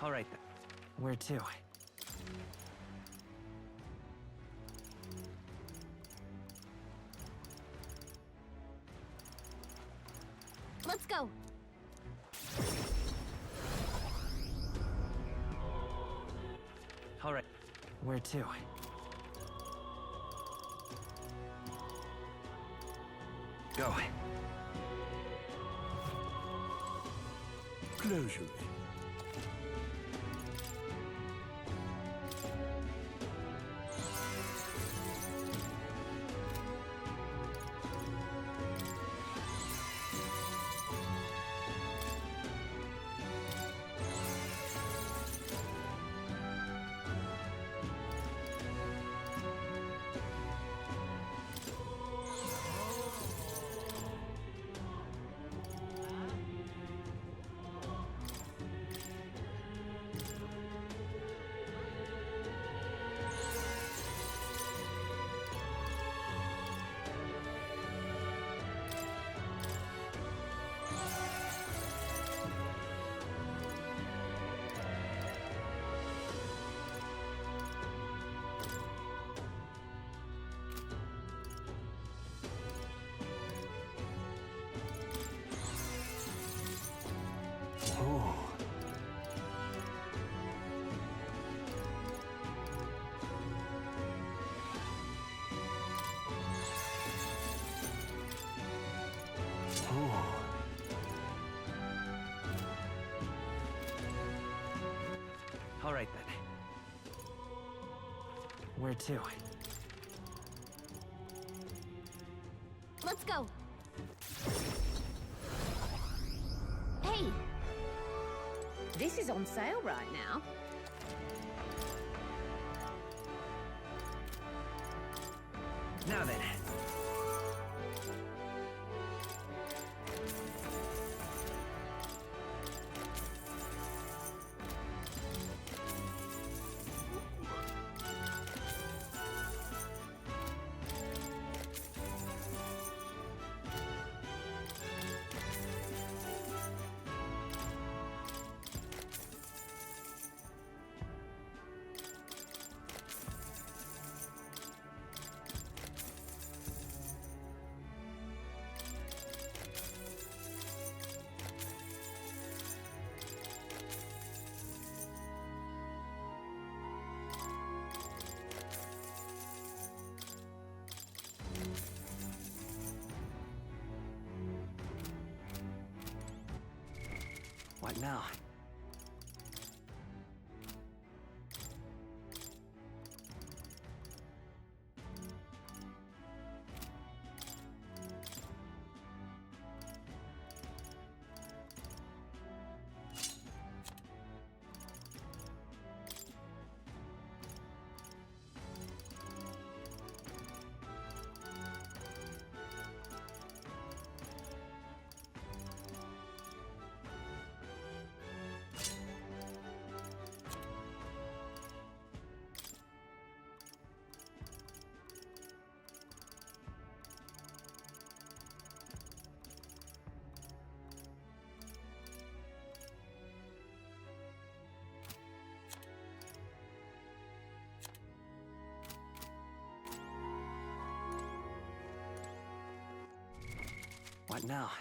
All right then. Where to? Let's go. All right. Where to? Go. Close your eyes. All right then. Where to? Let's go. Hey! This is on sale right now. Now then. What now? What now?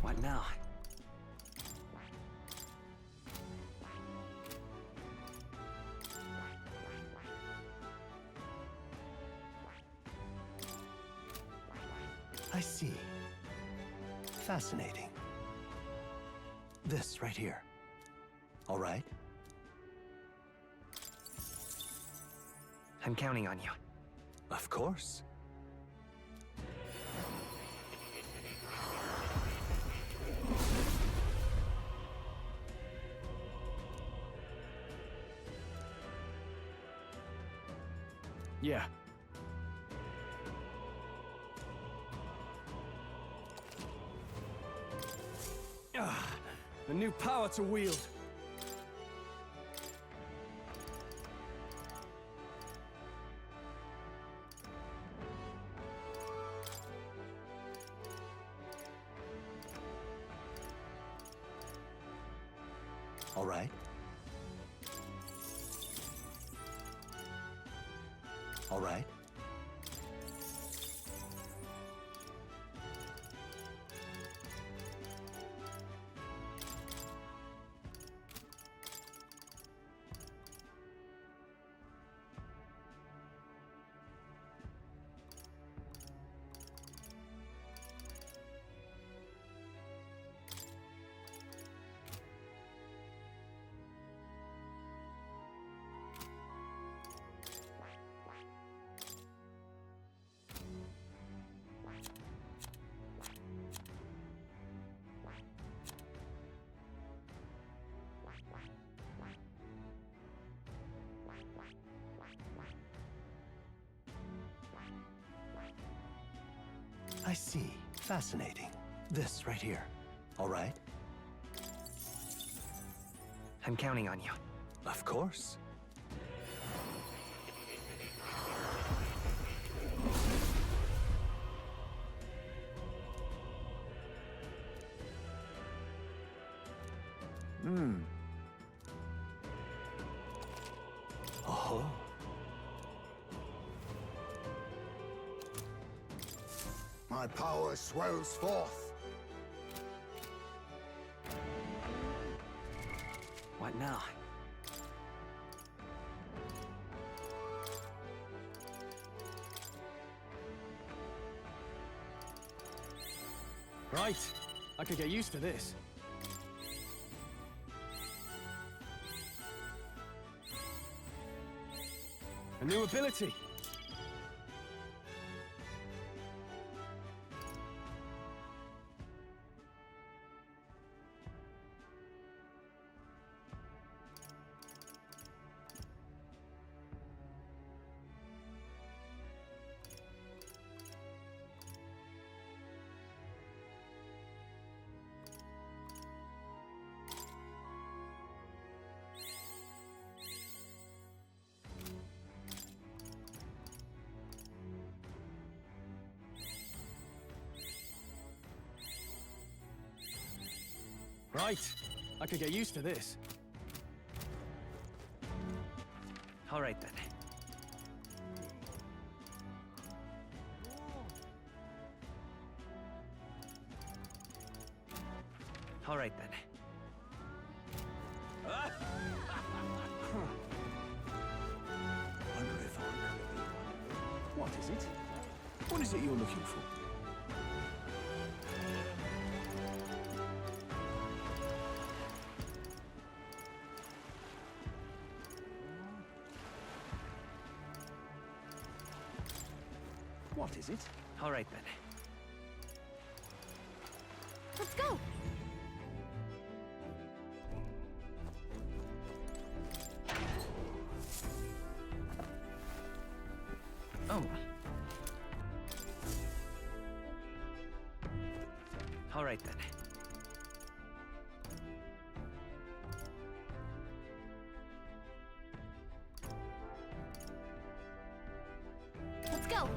What now? I see. Fascinating. This right here. All right? I'm counting on you. Of course. Yeah. A new power to wield. All right. All right. I see. Fascinating. This right here. All right? I'm counting on you. Of course. Oh. My power swells forth. What now? Right. I could get used to this. A new ability. Right. I could get used to this. All right then. All right then. Wonder if I'm... What is it? What is it you're looking for? What is it? All right then. Let's go! Oh. All right then. Let's go!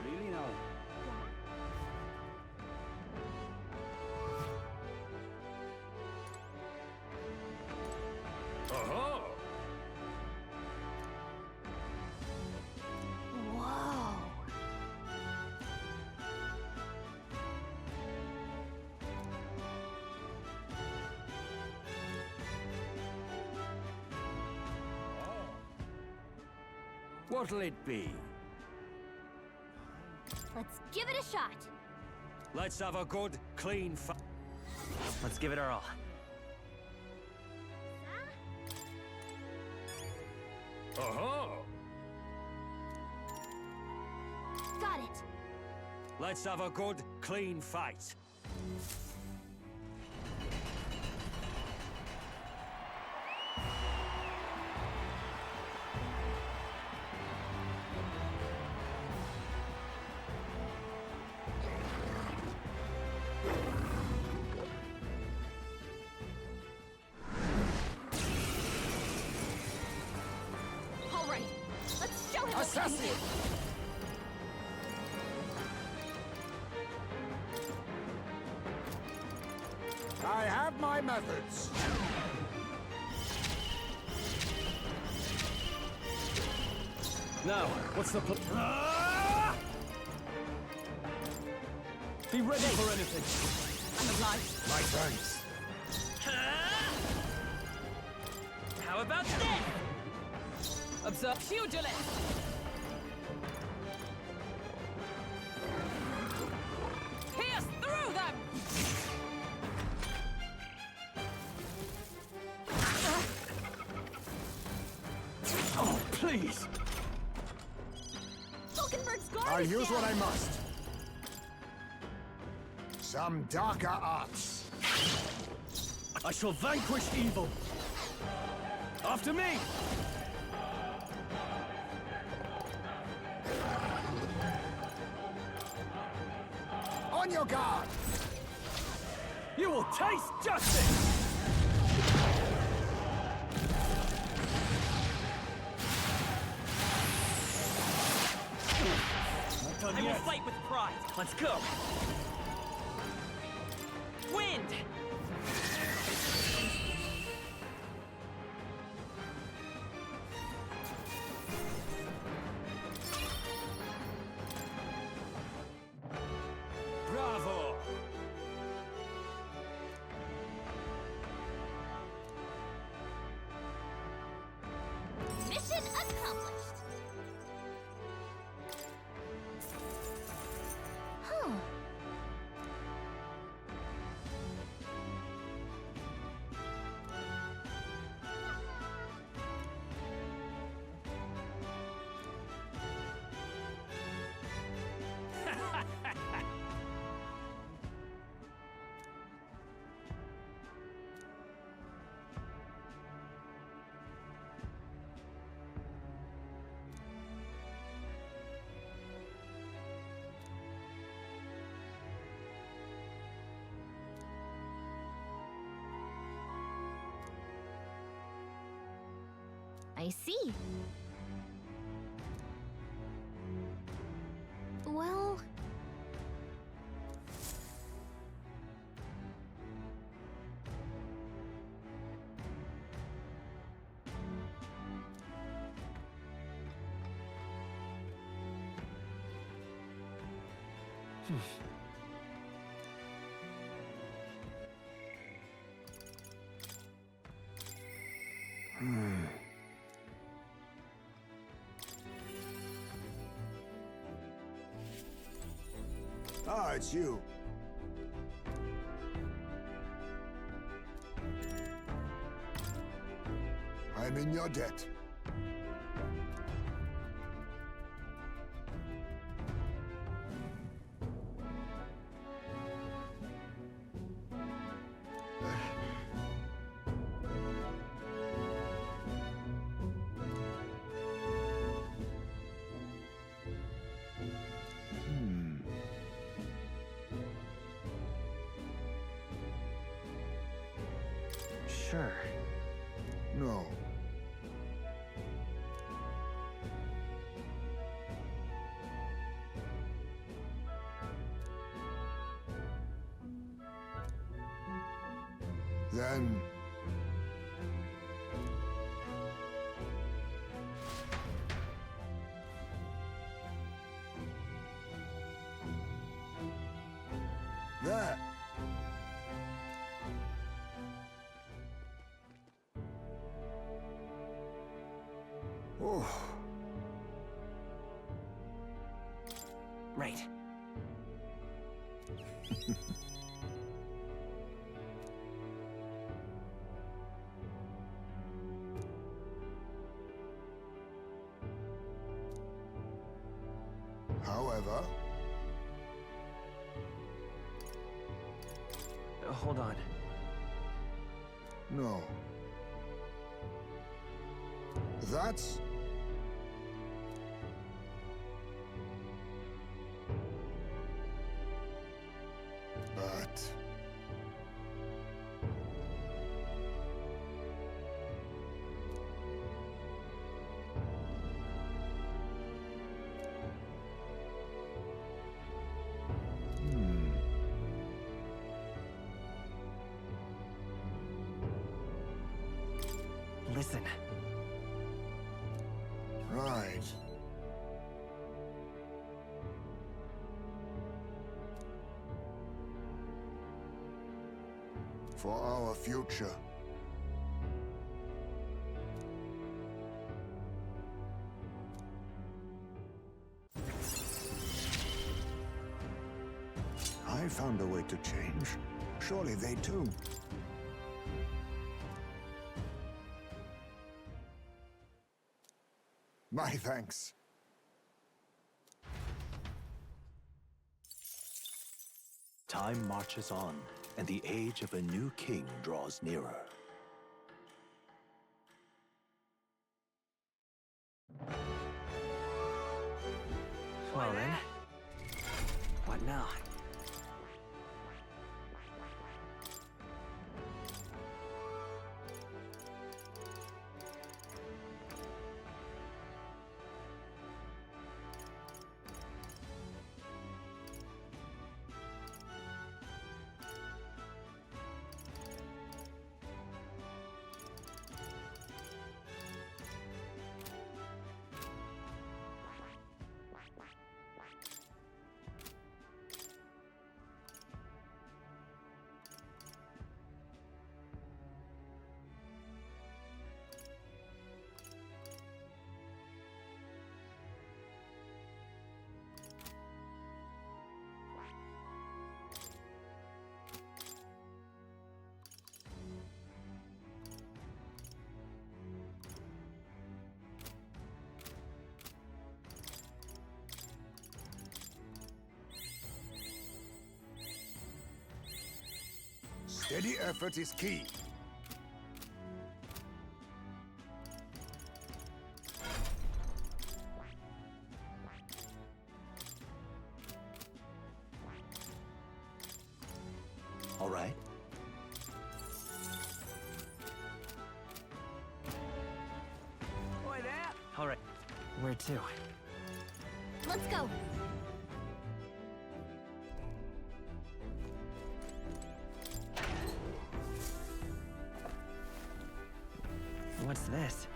Really now? Whoa! What'll it be? Let's give it a shot! Let's have a good, clean fight. Let's give it our all. Got it! Let's have a good, clean fight. Assassin! I have my methods. Now, what's the plan? Be ready for anything. I'm obliged. My thanks. How about this? Observe pugilist. Pierce through them! Oh, please. Falkenberg's guard I'll is use down. what I must. Some darker arts. I shall vanquish evil. After me! On your guard! You will taste justice! Not done I will yet. fight with pride. Let's go. Wind! Bravo! Mission accomplished. Huh. I see. Well... Ah, it's you. I'm in your debt. Sure. No. Then... There! Oh, Right. however... Hold on. No. That's... But... Listen. Right. For our future. I found a way to change. Surely they too. My thanks. Time marches on, and the age of a new king draws nearer. Well then. What now? Steady effort is key. All right? Boy there! Alright. Where to? Let's go. What's this?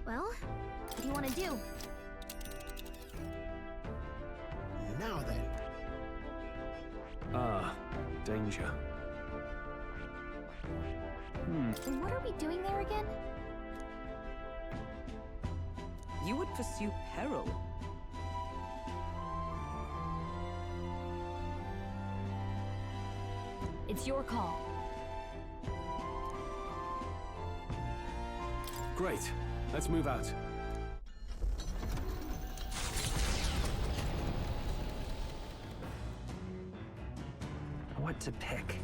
Well, what do you want to do? Now then. Ah, danger. And what are we doing there again? You would pursue peril. It's your call. Great. Let's move out. What to pick?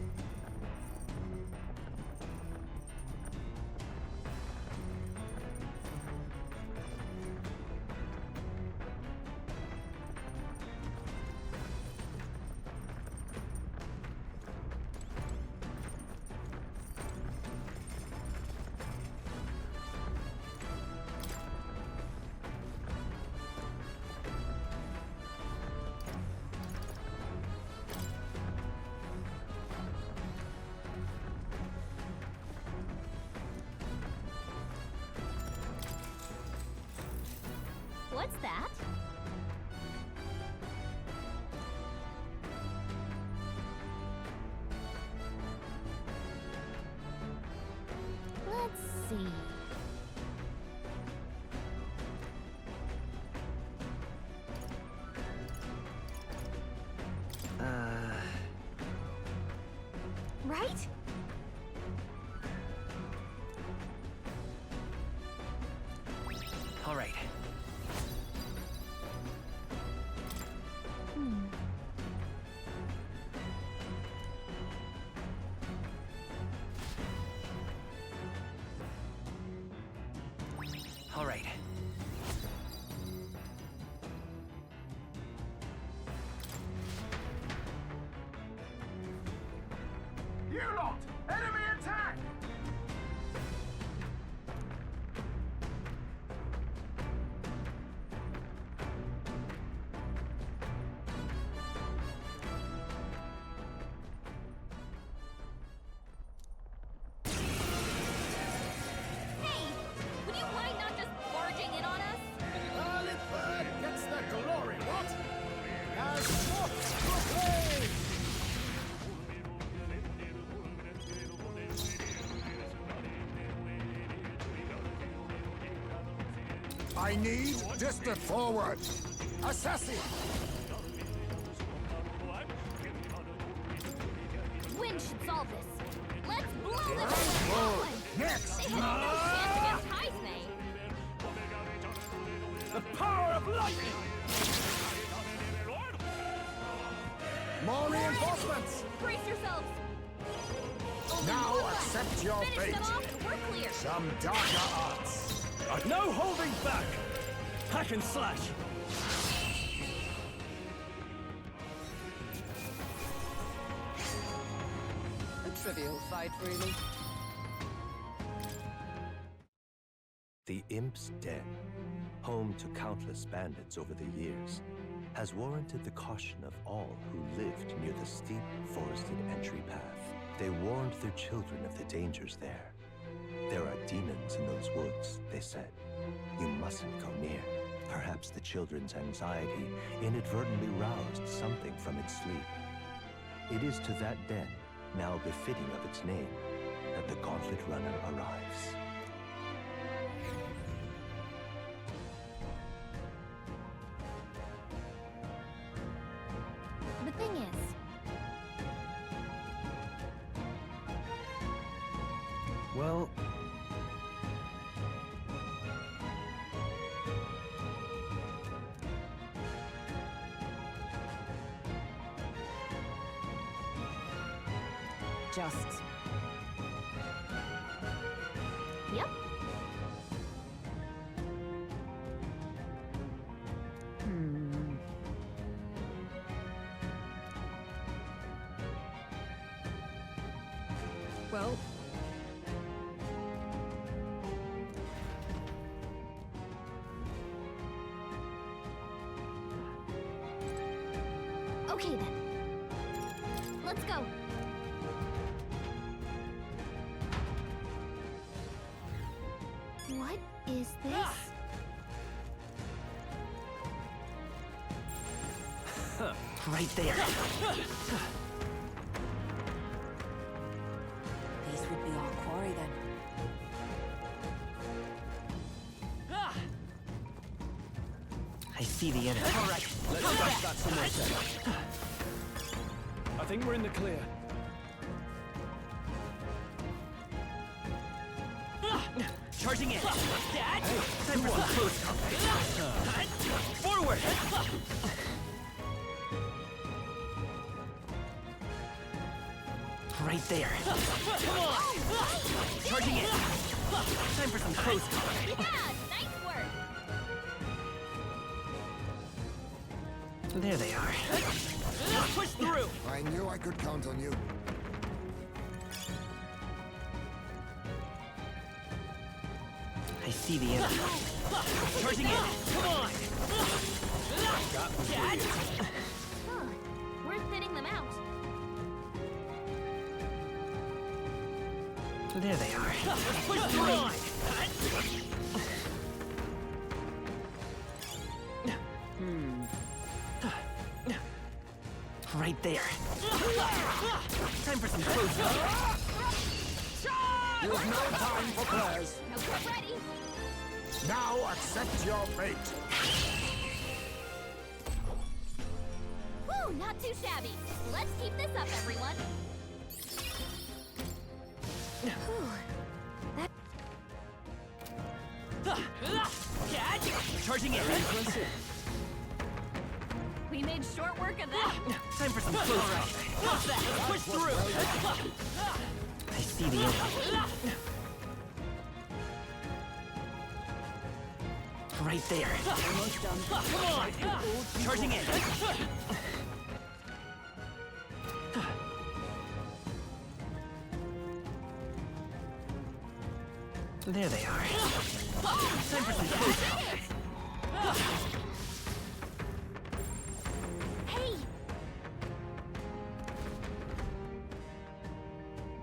What's that? Let's see. Right? Alright. Alright. You lot! Enemy attack! I need distant forward. Assassin! Wind should solve this. Let's blow them away! Next! They had no chance against Heismay. The power of lightning! More reinforcements! Brace yourselves! Only Now one left. accept your Finish fate. them off and we're clear. Some darker arts. No holding back! Hack and slash! A trivial fight, really. The Imp's Den, home to countless bandits over the years, has warranted the caution of all who lived near the steep, forested entry path. They warned their children of the dangers there. There are demons in those woods, they said. You mustn't go near. Perhaps the children's anxiety inadvertently roused something from its sleep. It is to that den, now befitting of its name, that the Gauntlet Runner arrives. The thing is, Well, Just yep. well, Okay then. Let's go. What is this? right there. these would be our quarry then. I see the enemy. All right, let's crash that some more then. I think we're in the clear. Charging in. Dad! Time for some close combat. Forward! Right there. Come on! Charging in. Time for some close combat. Yeah, nice work. There they are. Push through! I knew I could count on you. I see the enemy. Charging in. Come on! Dad! Huh. We're thinning them out. There they are. Push through! Right there. Time for some close combat. You have no time for prayers. Now get ready. Now accept your fate. Woo, not too shabby. Let's keep this up, everyone. Whew. Dad! Charging in. We made short work of that. Time for some close combat. Push through. I see the enemy. Right there. Almost done. Come on! Charging in. There they are. Time for some close combat. Hey,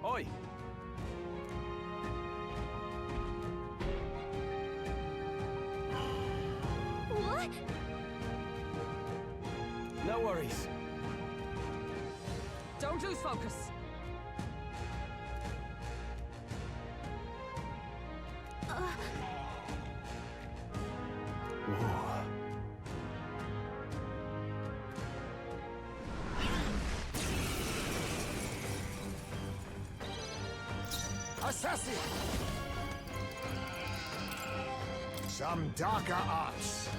Oi! what? No worries. Don't lose focus. assassin! Some darker arts.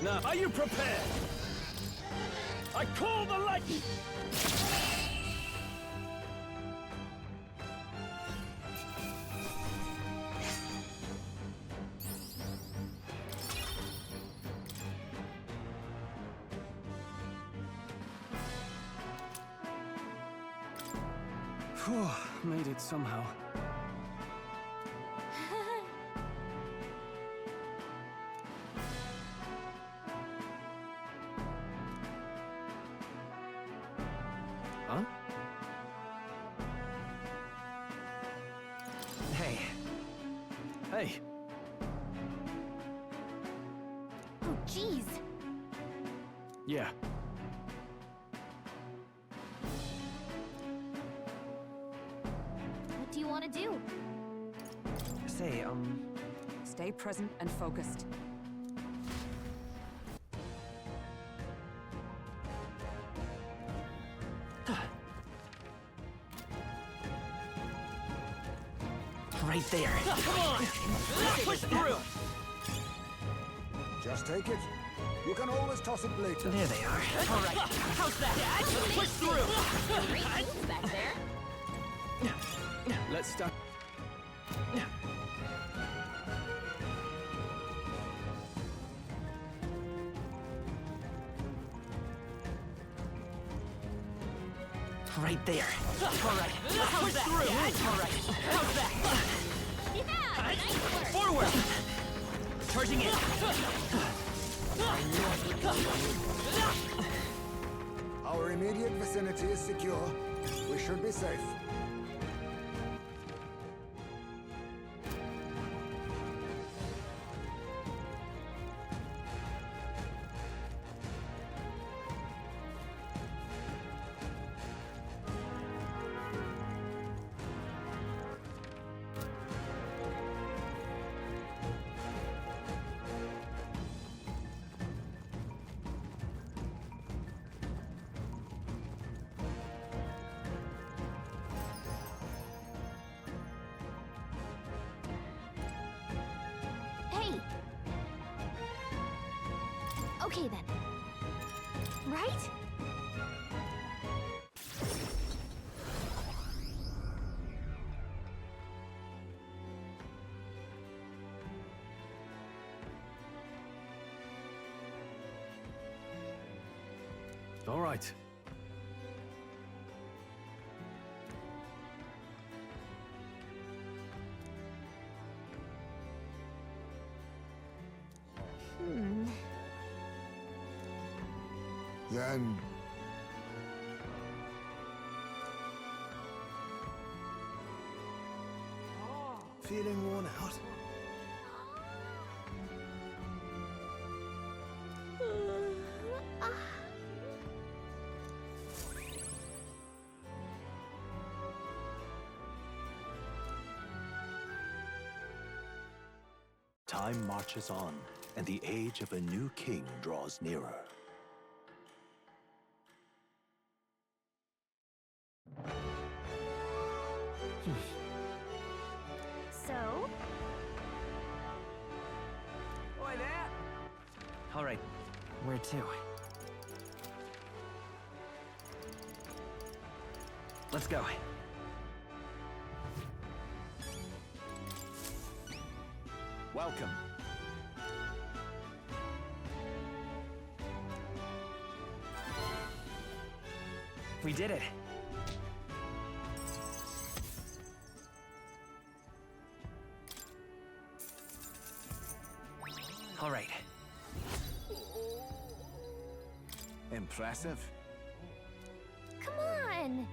Now, are you prepared? I call the lightning! Phew, made it somehow. Huh? Hey. Hey, Oh, jeez. yeah. What do you want to do? Say, Stay present and focused. right there. Come on! Push through! Just take it. You can always toss it later. There they are. All right. How's that? Let's push through! Great moves back there. Let's start. Right there. All right. How's that? All right. How's that? Yeah, nice work. Forward! Charging in. Our immediate vicinity is secure. We should be safe. Hey. Okay then. Right? All right. Then... Feeling worn out? Time marches on, and the age of a new king draws nearer. So? Oi there! All right. Where to? Let's go. Welcome. We did it. All right. Impressive. Come on.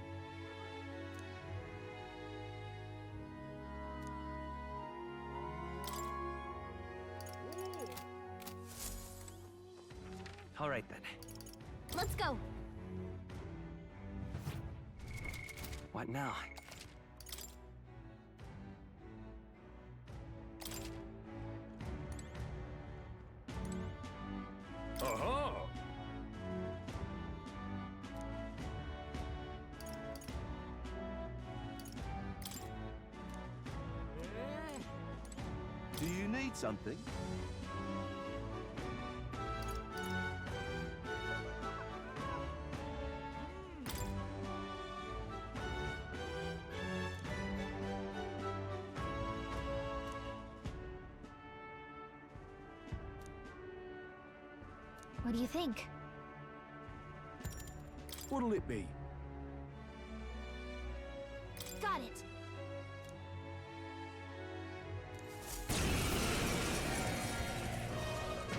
All right then. Let's go. What now? Uh-huh. need something? What do you think? What'll it be? Got it.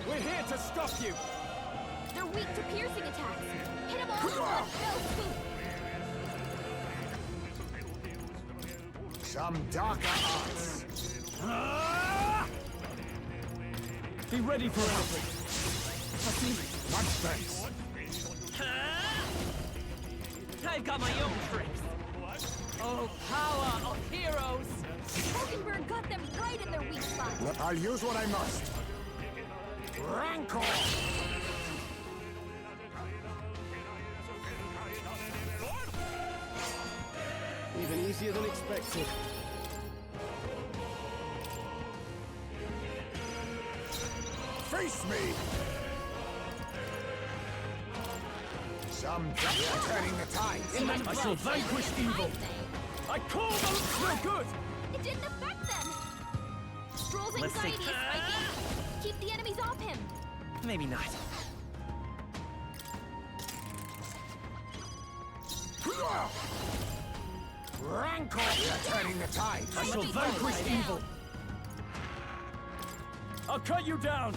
We're here to stop you! They're weak to piercing attacks. Hit them all with one fell swoop. Some darker arts. Be ready for anything! Much thanks. I've got my own tricks. Oh, power of heroes! Hulkenberg got them right in their weak spot. I'll use what I must. Rancor! Even easier than expected. Face me! Some turning the tides. I shall vanquish evil! I call them no good! It didn't affect them. Stroll's Let's see. anxiety is spiking. Keep the enemies off him. Maybe not. Rancor! Turning the tides. I shall vanquish evil! I'll cut you down!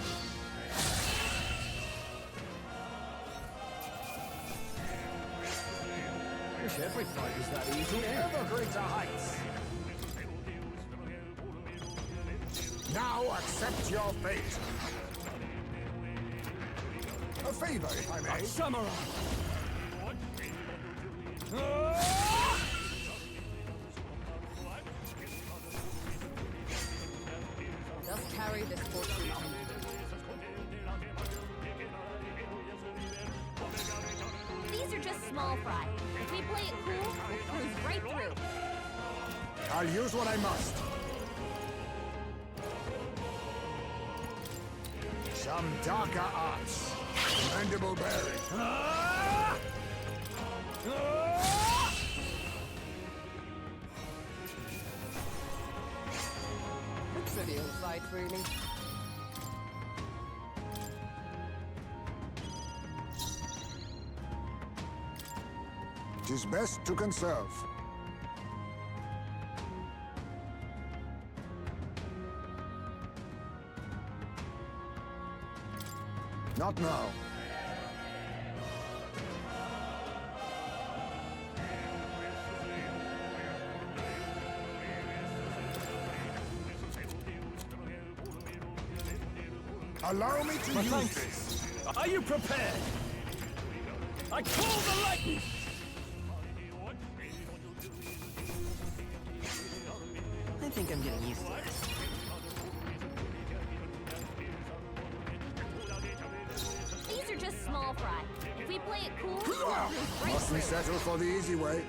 Wish every fight was that easy. Ever greater heights. Now accept your fate. A favor, if I may. Samurai! Just carry this fortune on. These are just small fry. If we play it cool, we'll cruise right through. I'll use what I must. Some darker arts. Commendable bearing. A trivial fight, really. Tis best to conserve. Not now. Allow me to use this. Are you prepared? I call the lightning! I think I'm getting used to this. These are just small fry. If we play it cool, we'll cruise right Mustn't through. settle for the easy way.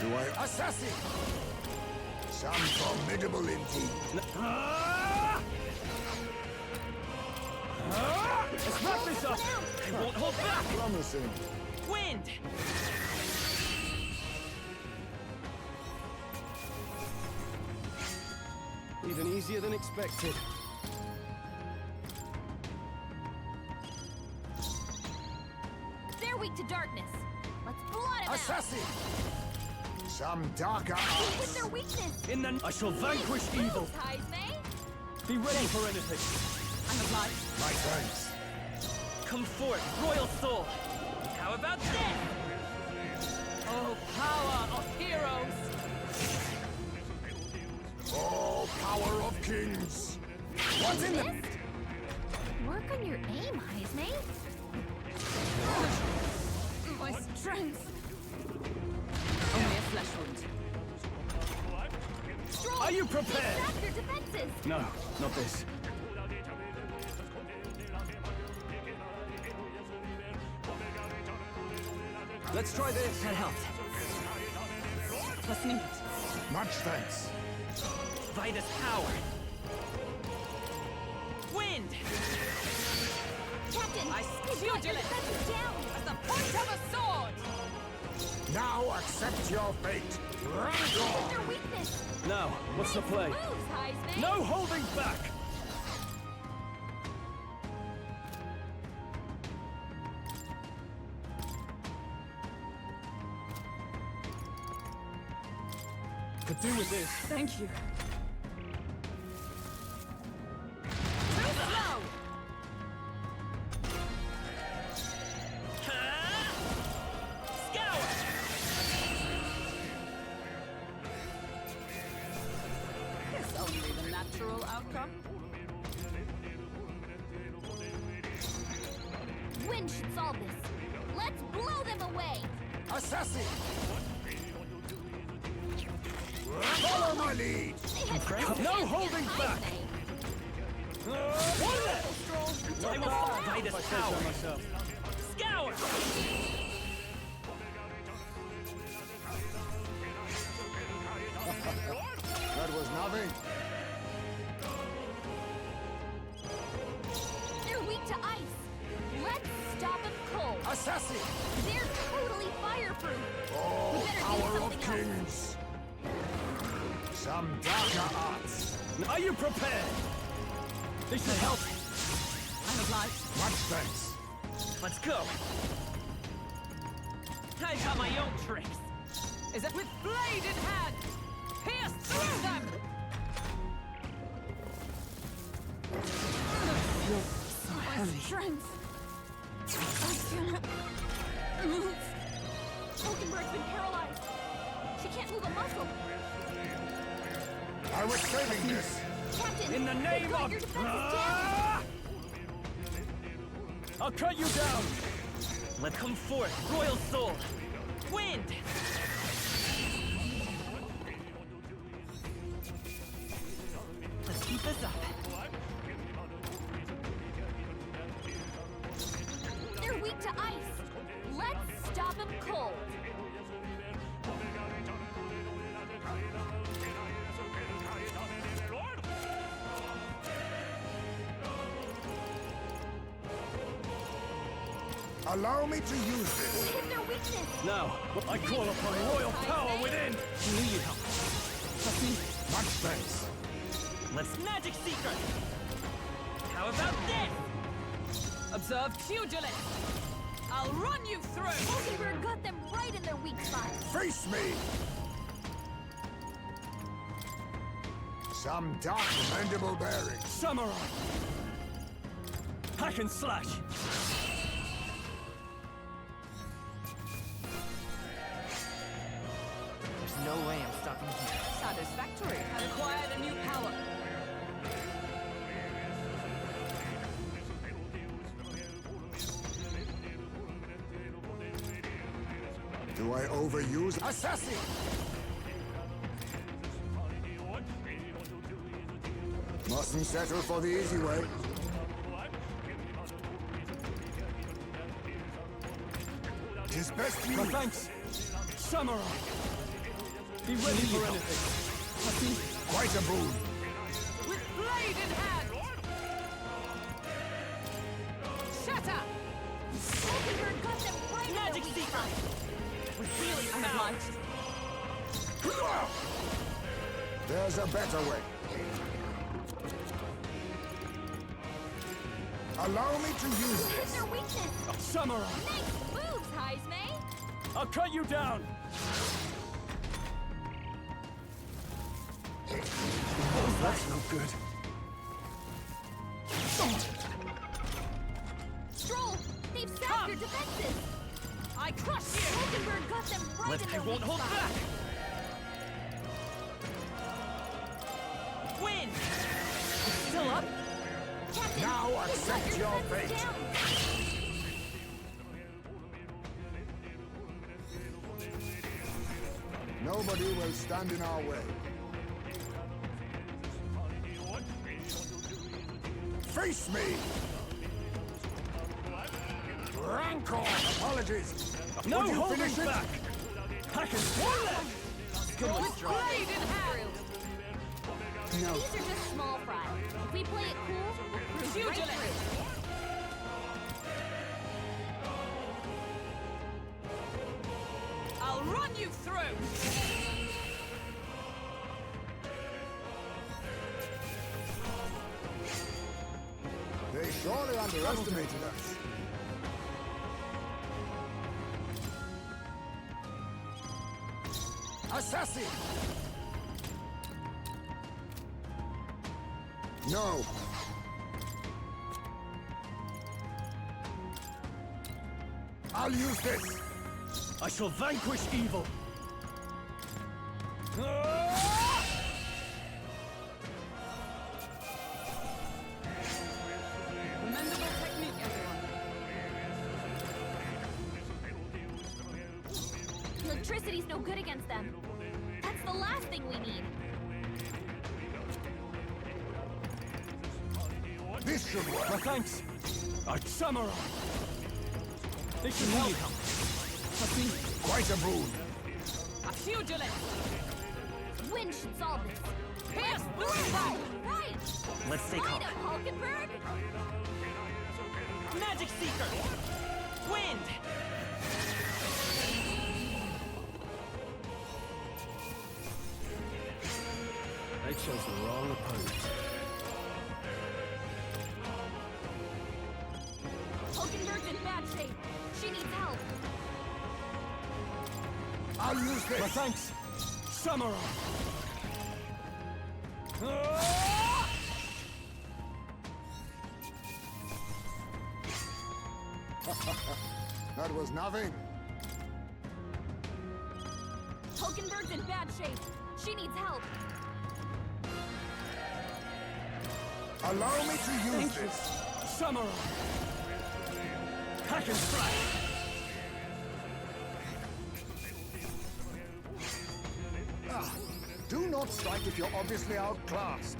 Do I assassin? Some formidable indeed. Let's wrap this up! I won't hold back! Promising. Wind! Even easier than expected. They're weak to darkness. Let's blot them out. Assassin! Some darker With arts. their weakness. In the... I shall vanquish evil! Moves, Heismay. Be ready for anything! I'm obliged. My thanks. Come forth, royal soul! How about this? Oh, power of heroes! Oh, power of kings. What's in the... Missed? Work on your aim, Heismay. My strength! Only a flesh wound. Stroll, Are you prepared? Extract your defenses. No, not this. Let's try this. That helped. Just need it. Much thanks. Vitus power. Wind. Captain, I we've got your pugilist. defenses down. At the point of a sword! Now accept your fate. Hit their weakness. Now, what's the play? Moves, Heismay. No holding back! Could do with this. Thank you. Too slow! Scour. It's only the natural outcome. Wind should solve this. Let's blow them away. Assassin! Follow my lead! They had No holding back! I will Vitus If I say so power. myself. Scour. That was nothing. They're weak to ice. Let's stop them cold. Assassin! They're totally fireproof. Oh, We better do power of something else. kings! Some darker arts. Are you prepared? This should help. I'm obliged. Much thanks. Let's go. I've got my own tricks. Is it with blade in hand? Pierce through them! My strength. I cannot move. Hulkenberg's been paralyzed. She can't move a muscle. I was saving this. Captain, In the we've name got of... your defenses down. Ah! I'll cut you down! Let come forth, royal soul. Wind. Let's keep this up. They're weak to ice. Let's stop them cold. Allow me to use this. Hit their weakness. Now, I call upon royal power within! Knew you'd help. Much thanks. Let's magic secret. How about this? Observe pugilist! I'll run you through! Hulkenberg got them right in their weak spot. Face me! Some dark mandible bearing. Samurai! Hack and slash! There's no way I'm stopping here. Satisfactory. I acquired a new power. Do I overuse assassin? Mustn't settle for the easy way. Tis best we My thanks! Samurai! Be ready for anything! quite a boon. With blade in hand! Shatter! Hulkenberg got them right in their Magic weak secret. spot. We're feeling I'm power. obliged. There's a better way. Allow me to use Hit this. their weakness. Samurai! Nice moves, Heismay. I'll cut you down! Oh, that's no good. Stroll, they've sapped your defenses. I crush you! Hulkenberg got them right in I their won't weak hold spot. back. Wind. Still up. Captain, Now they've got accept your defenses fate. down. Nobody will stand in our way. Face me! Rancor! Apologies! No Would you holding finish it? back! Hack and slash! good one. With blade in hand! These are just small fry. If we play it cool, we'll cruise right Pugilist. through. I'll run you through! They surely underestimated us. Assassin! No. I'll use this. I shall vanquish evil. Commendable technique, everyone. Electricity's no good against them. That's the last thing we need. This should work. My thanks. Our samurai. They should help. Trust me. Quite a boon. A pugilist! Wind should solve this. Pierce through Oh, them! right! Let's stay Light calm. up, Hulkenberg! Magic Seeker! Wind! I chose the wrong opponent. Hulkenberg's in bad shape. She needs help. I'll use My this. thanks. Samurai. That was nothing. Hulkenberg's in bad shape. She needs help. Allow me to use this. Samurai. Hack and strike. Do not strike if you're obviously outclassed.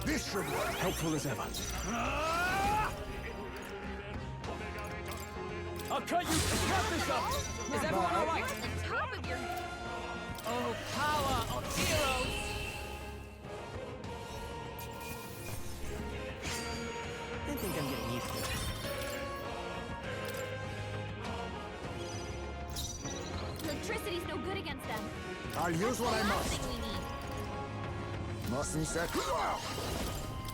This should work. Helpful as ever. I'll cut you. Cut this up. Is everyone You're alright? at the top of your... Oh, power of heroes! I think I'm getting used to it. Electricity's no good against them. I'll use what I Last must. thing we need. Mustn't set.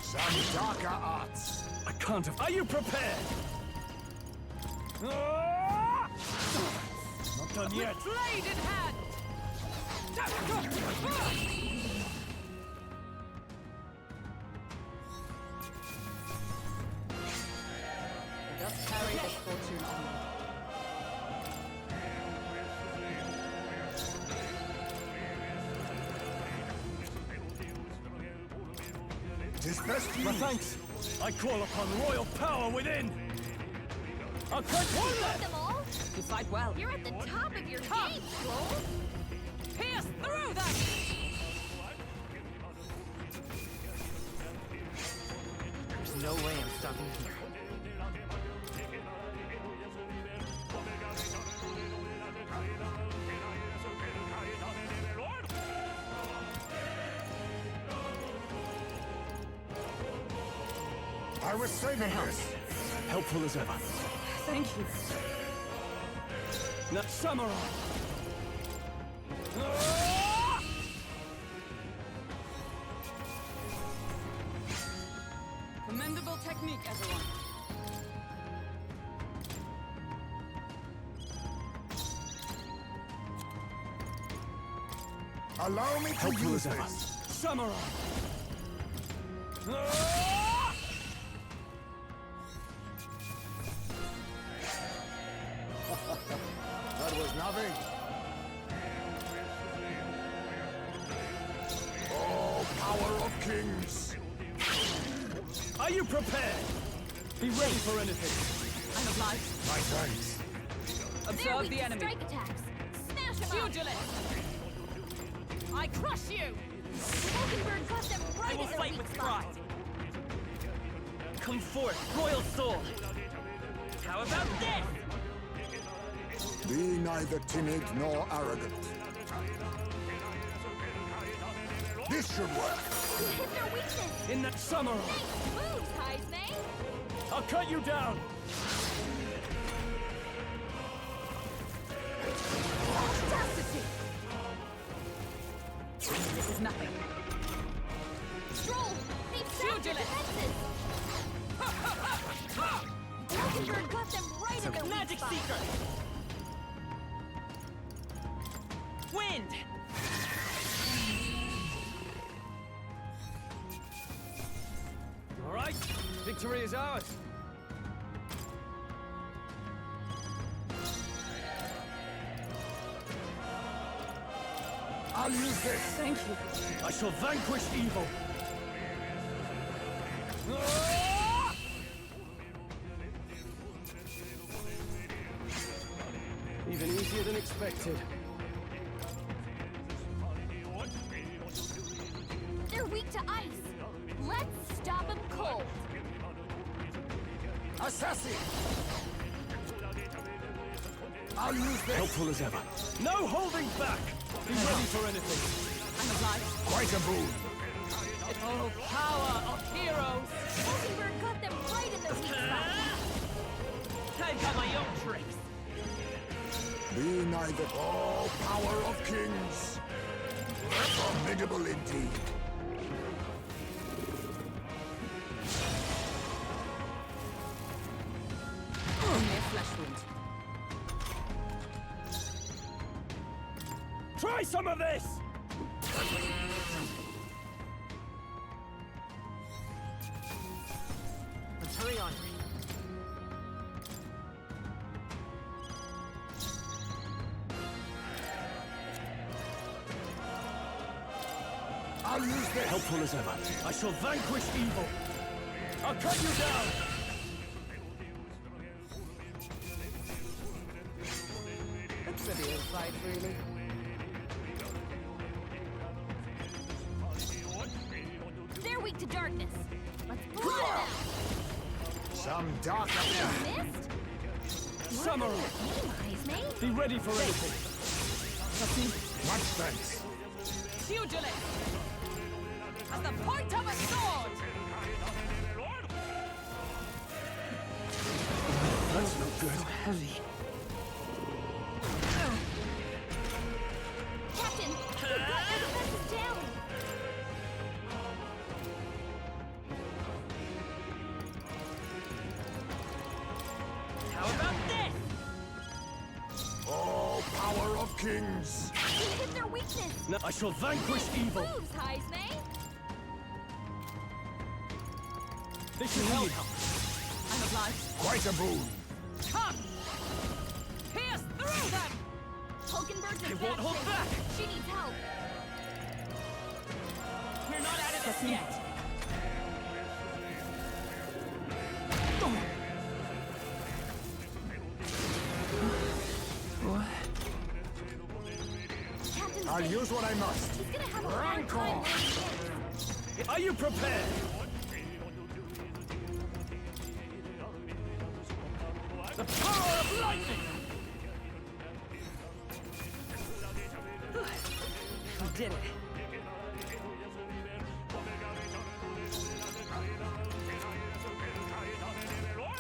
Some darker arts. I can't have. Are you prepared? Not done yet. With blade in hand! Just carry this fortune on. Tis best My used. thanks. I call upon royal power within. I'll cut Got one. them all? You fight well. You're at the top of your Come. game, Scroll. Pierce through them! There's no way I'm stopping here. I was saving this. Helpful as ever. Thank you. Now, samurai. Commendable technique, everyone. Allow me to Helpful use as ever. this. Samurai. That was nothing. Oh, power of kings. Are you prepared? Be ready for anything. I'm obliged. My thanks. They're Observe weak the to enemy. strike attacks. Smash them up. Pugilist! I crush you! Mockingbird caught them I right will in their fight weak with spot. pride. Come forth, royal soul. How about this? Be neither timid nor arrogant. This should work. You hit their weakness. In that samurai! Nice moves, Heismay. I'll cut you down! Audacity! This is nothing. Stroll, they've sapped their Pugilist. defenses. Mockingbird caught them right in their weak Magic spot. Seeker! Wind! All right, victory is ours. I'll use this. Thank you. I shall vanquish evil. Even easier than expected. They're weak to ice. Let's stop them cold. Assassin! I'll use this. Helpful as ever. No holding back! Be ready for anything. I'm obliged. Quite a boon. Oh, power of heroes! Mockingbird caught them right in their weak spot. I've got my own tricks. Be neither. Oh, power of kings. Formidable indeed. Mere flesh wound. Try some of this! Let's hurry on. I'll use this. Helpful as ever. I shall vanquish evil. I'll cut you down! A trivial fight, really. They're weak to darkness. Let's blow them out. Some dark. They missed? Samurai! Me, Heismay. Be ready for anything. Much thanks. Pugilist! At the point of a sword! That's no good. Heavy. Captain, we've got their defenses down. How about this? Oh, power of kings. We hit their weakness. No, I shall vanquish evil. Moves, Heismay. This should help. I'm obliged. Quite a boon. Come! Pierce through them! Hulkenberg's in I won't bad hold shape. back. She needs help. We're not out of this yet. Captain's I'll safe. use what I must. He's gonna have a hard time Rancor. landing hits. Are you prepared? The power of lightning! We did it.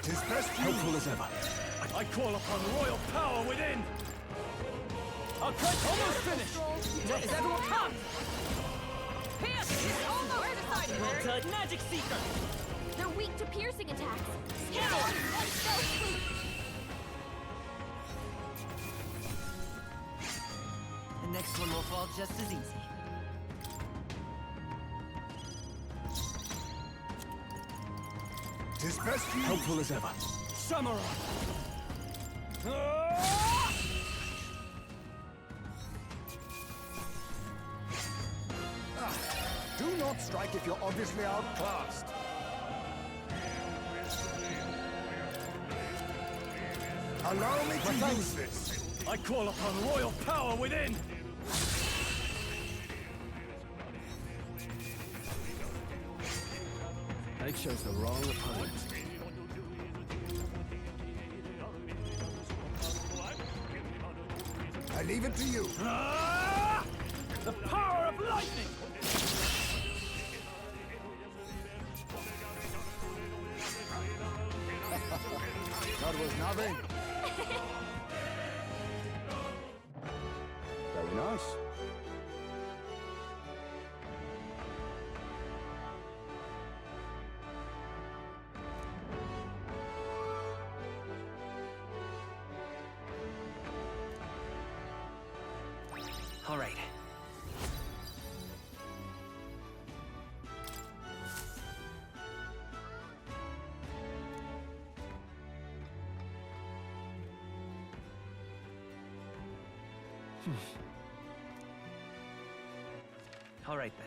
Tis best you. Helpful as ever. I call upon royal power within! I'll cut almost finished! Is everyone come? Pierce is almost decided. Well done, Magic Seeker! They're weak to piercing attacks. Skill and stealth swoop. The next one will fall just as easy. Tis best you. Helpful as ever. Samurai! Do not strike if you're obviously outclassed. Allow me to use this. I call upon royal power within! I chose the wrong opponent. I leave it to you. Ah! The power of lightning! That was nothing. Very nice. All right. All right then.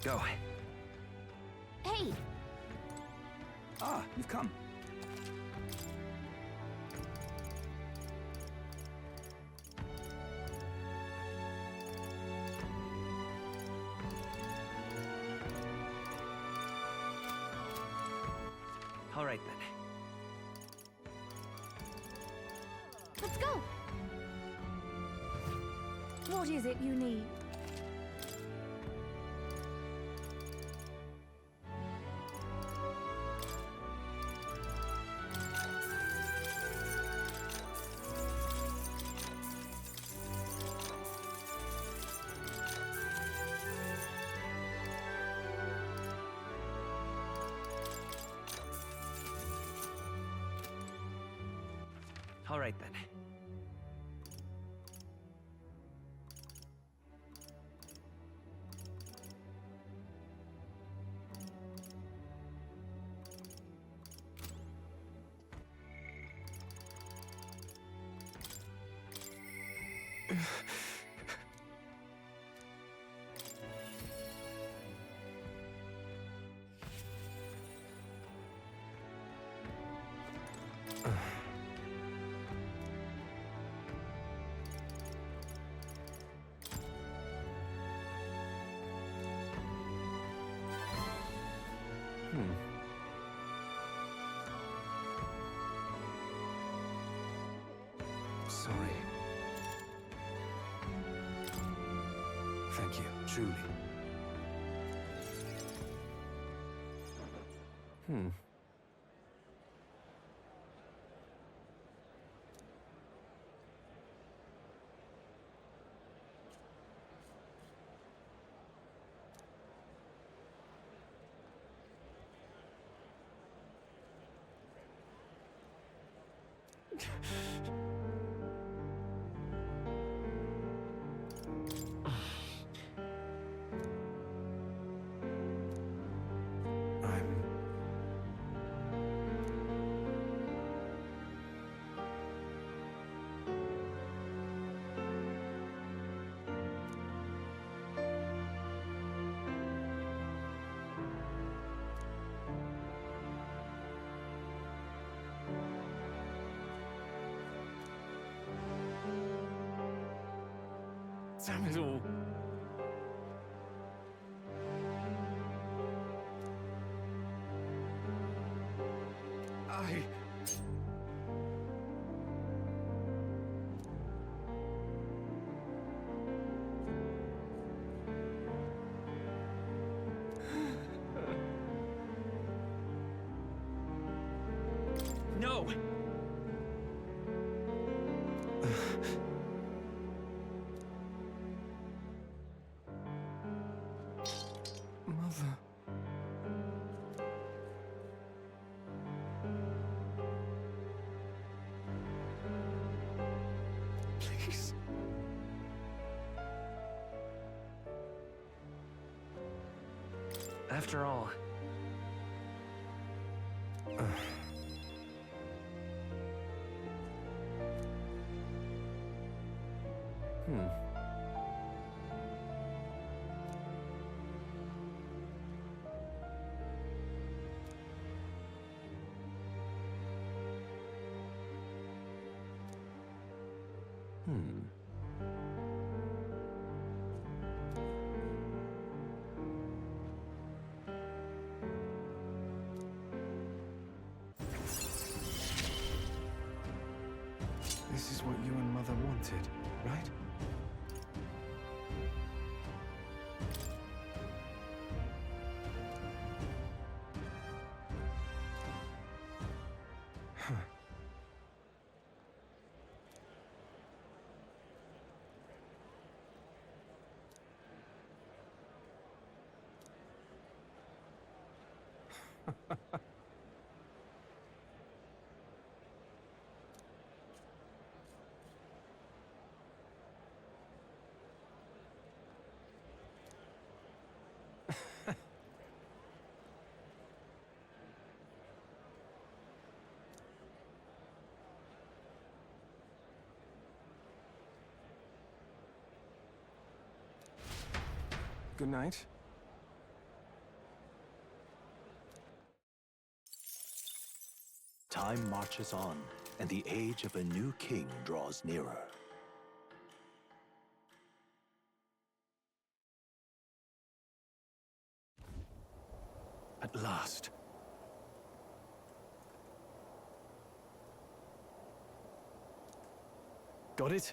Go. Hey, Ah, you've come. All right then. let's go. What is it you need? All right then. Sorry. Thank you, truly. Damn it all. No! Mother. Please. After all, wanted, right? Good night. Time marches on, and the age of a new king draws nearer. At last. Got it?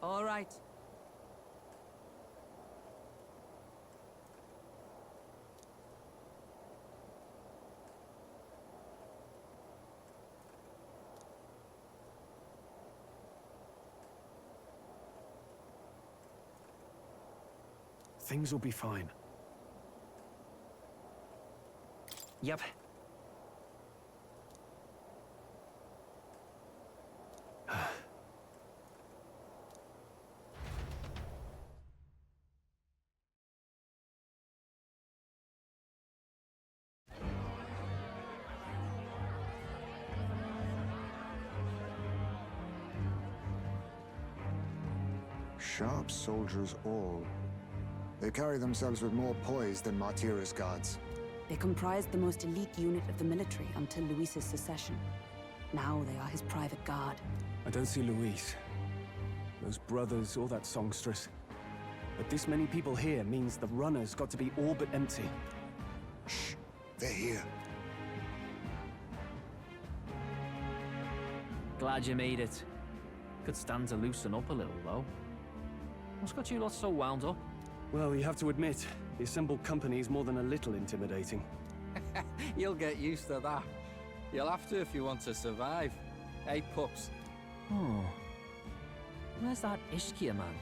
All right. Things will be fine. Yep. Sharp soldiers all. They carry themselves with more poise than Martira's guards. They comprised the most elite unit of the military until Luis's secession. Now they are his private guard. I don't see Luis, those brothers, or that songstress. But this many people here means the runner's got to be all but empty. Shh, they're here. Glad you made it. Could stand to loosen up a little, though. What's got you lot so wound up? Well, you have to admit, the assembled company is more than a little intimidating. You'll get used to that. You'll have to if you want to survive. Hey, pups. Oh. Where's that Ishkia man?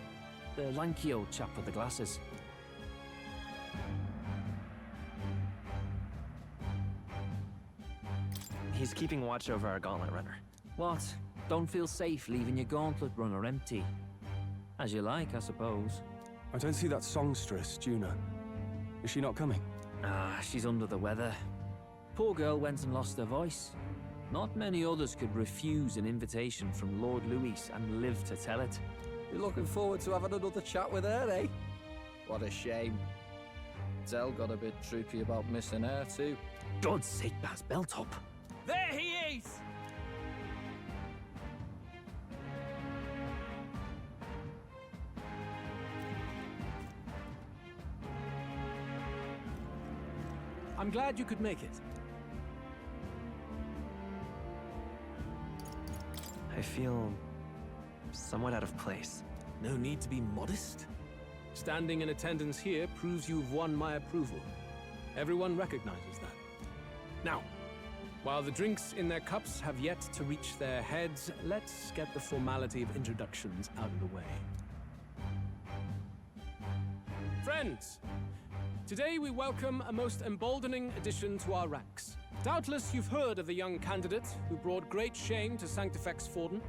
The lanky old chap with the glasses. He's keeping watch over our gauntlet runner. What? Don't feel safe leaving your gauntlet runner empty? As you like, I suppose. I don't see that songstress, Junah. Is she not coming? Ah, she's under the weather. Poor girl went and lost her voice. Not many others could refuse an invitation from Lord Luis and live to tell it. You're looking forward to having another chat with her, eh? What a shame. Zell got a bit droopy about missing her, too. God's sake, Baz, belt up. There he is! I'm glad you could make it. I feel somewhat out of place. No need to be modest. Standing in attendance here proves you've won my approval. Everyone recognizes that. Now, while the drinks in their cups have yet to reach their heads, let's get the formality of introductions out of the way. Friends, today we welcome a most emboldening addition to our ranks. Doubtless you've heard of the young candidate who brought great shame to Sanctifex Forden.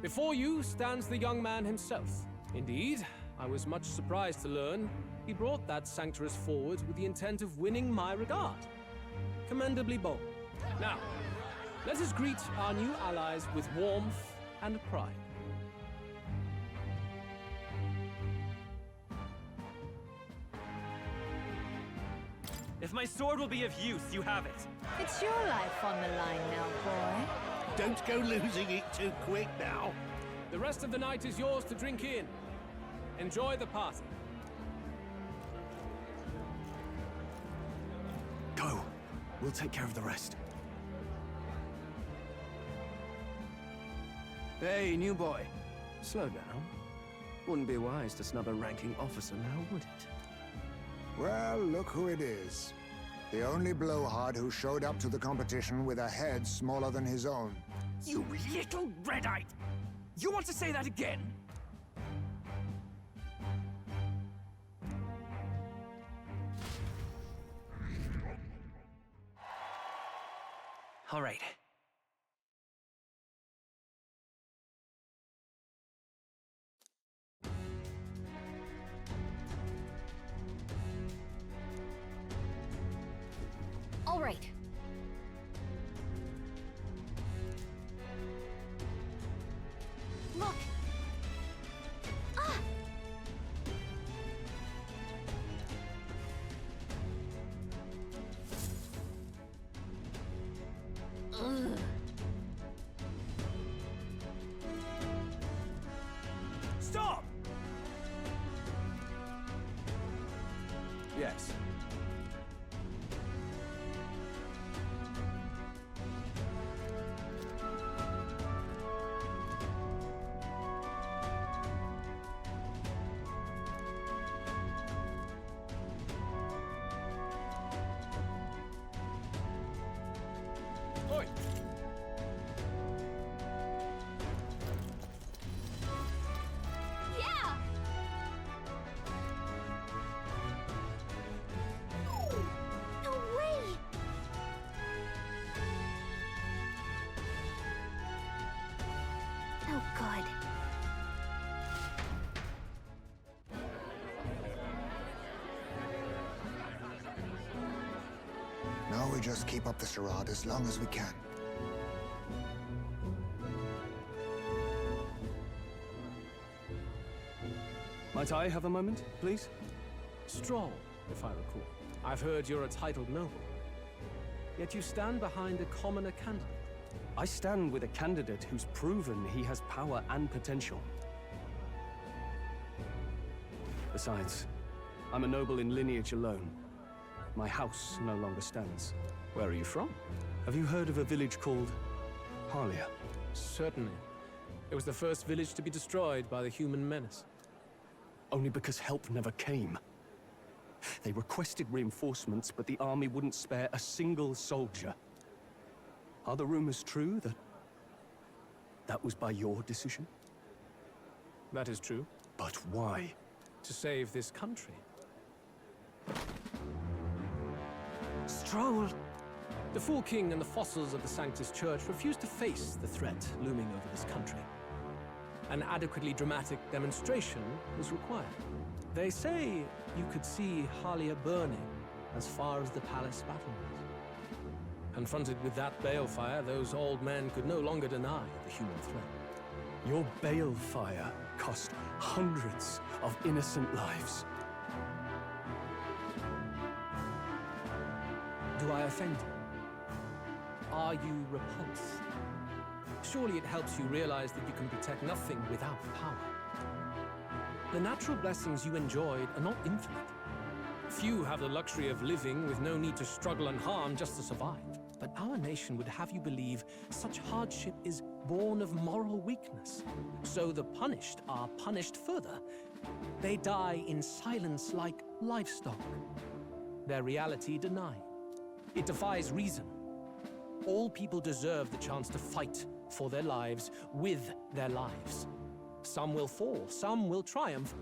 Before you stands the young man himself. Indeed, I was much surprised to learn he brought that sanctuaress forward with the intent of winning my regard. Commendably bold. Now, let us greet our new allies with warmth and pride. If my sword will be of use, you have it. It's your life on the line now, boy. Don't go losing it too quick now. The rest of the night is yours to drink in. Enjoy the party. Go. We'll take care of the rest. Hey, new boy. Slow down. Wouldn't be wise to snub a ranking officer now, would it? Well, look who it is. The only blowhard who showed up to the competition with a head smaller than his own. You little red-eyed! You want to say that again? All right. All right. Look. Ah! Ugh. Stop! Yes. Oi! Yeah! No way! Oh, good. Now we just keep up the charade as long as we can. Might I have a moment, please? Strong, if I recall. I've heard you're a titled noble. Yet you stand behind a commoner candidate. I stand with a candidate who's proven he has power and potential. Besides, I'm a noble in lineage alone. My house no longer stands. Where are you from? Have you heard of a village called Harlia? Certainly. It was the first village to be destroyed by the human menace. Only because help never came. They requested reinforcements, but the army wouldn't spare a single soldier. Are the rumors true that was by your decision? That is true. But why? To save this country. Stroll! The Fool King and the fossils of the Sanctus Church refused to face the threat looming over this country. An adequately dramatic demonstration was required. They say you could see Harlia burning as far as the palace battlements. Confronted with that balefire, those old men could no longer deny the human threat. Your balefire cost hundreds of innocent lives. Do I offend you? Are you repulsed? Surely it helps you realize that you can protect nothing without power. The natural blessings you enjoyed are not infinite. Few have the luxury of living with no need to struggle and harm just to survive. But our nation would have you believe such hardship is born of moral weakness. So the punished are punished further. They die in silence like livestock. Their reality denied. It defies reason. All people deserve the chance to fight for their lives with their lives. Some will fall, some will triumph,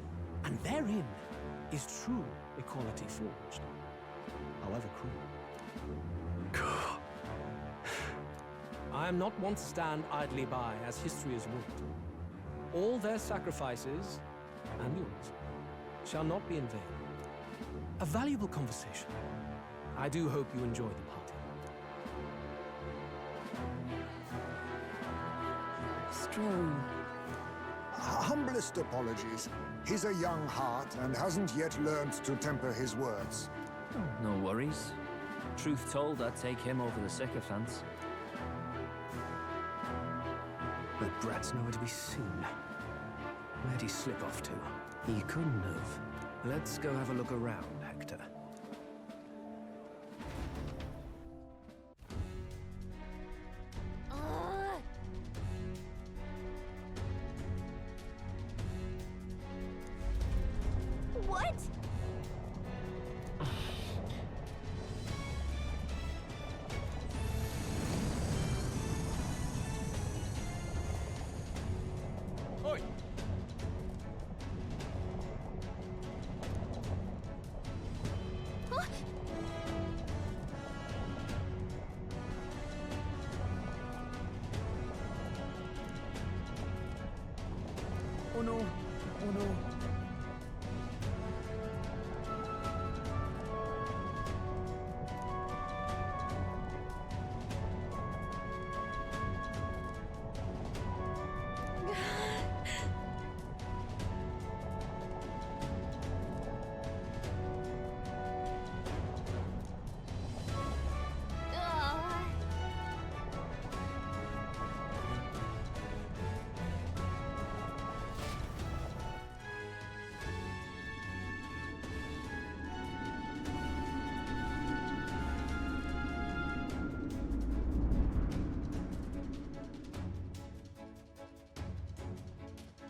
and therein is true equality forged, however cruel. I am not one to stand idly by as history is wrought. All their sacrifices, and yours, shall not be in vain. A valuable conversation. I do hope you enjoy the party. Strong. Humblest apologies. He's a young heart and hasn't yet learned to temper his words. No worries. Truth told, I'd take him over the sycophants. The brat's nowhere to be seen. Where'd he slip off to? He couldn't have. Let's go have a look around, Hector. What? Oi! Huh? Oh no! Oh no!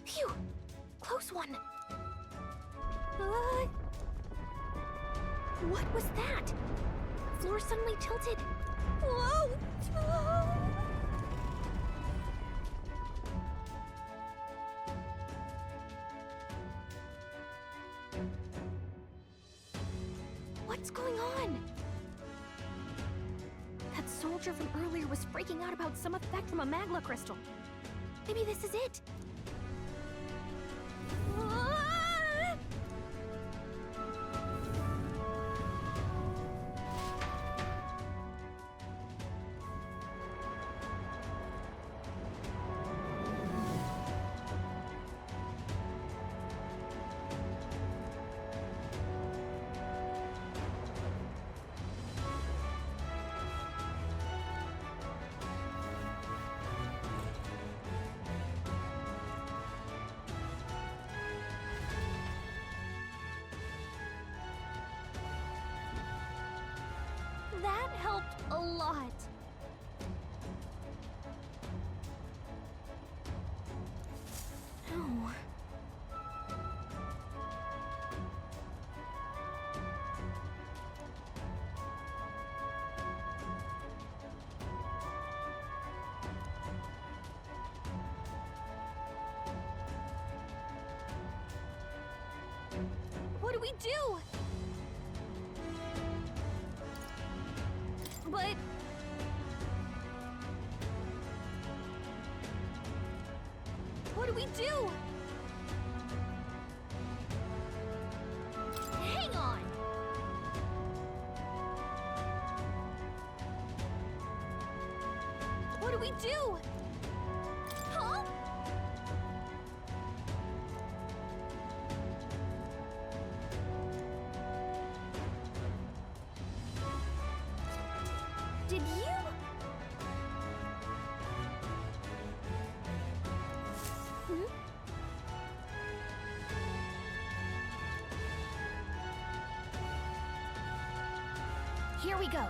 Phew! Close one. What was that? Floor suddenly tilted. Whoa! What's going on? That soldier from earlier was freaking out about some effect from a magma crystal. Maybe this is it. That helped a lot. Oh. What do we do? But... what do we do? Hang on! What do we do? Huh? Did you? Here we go.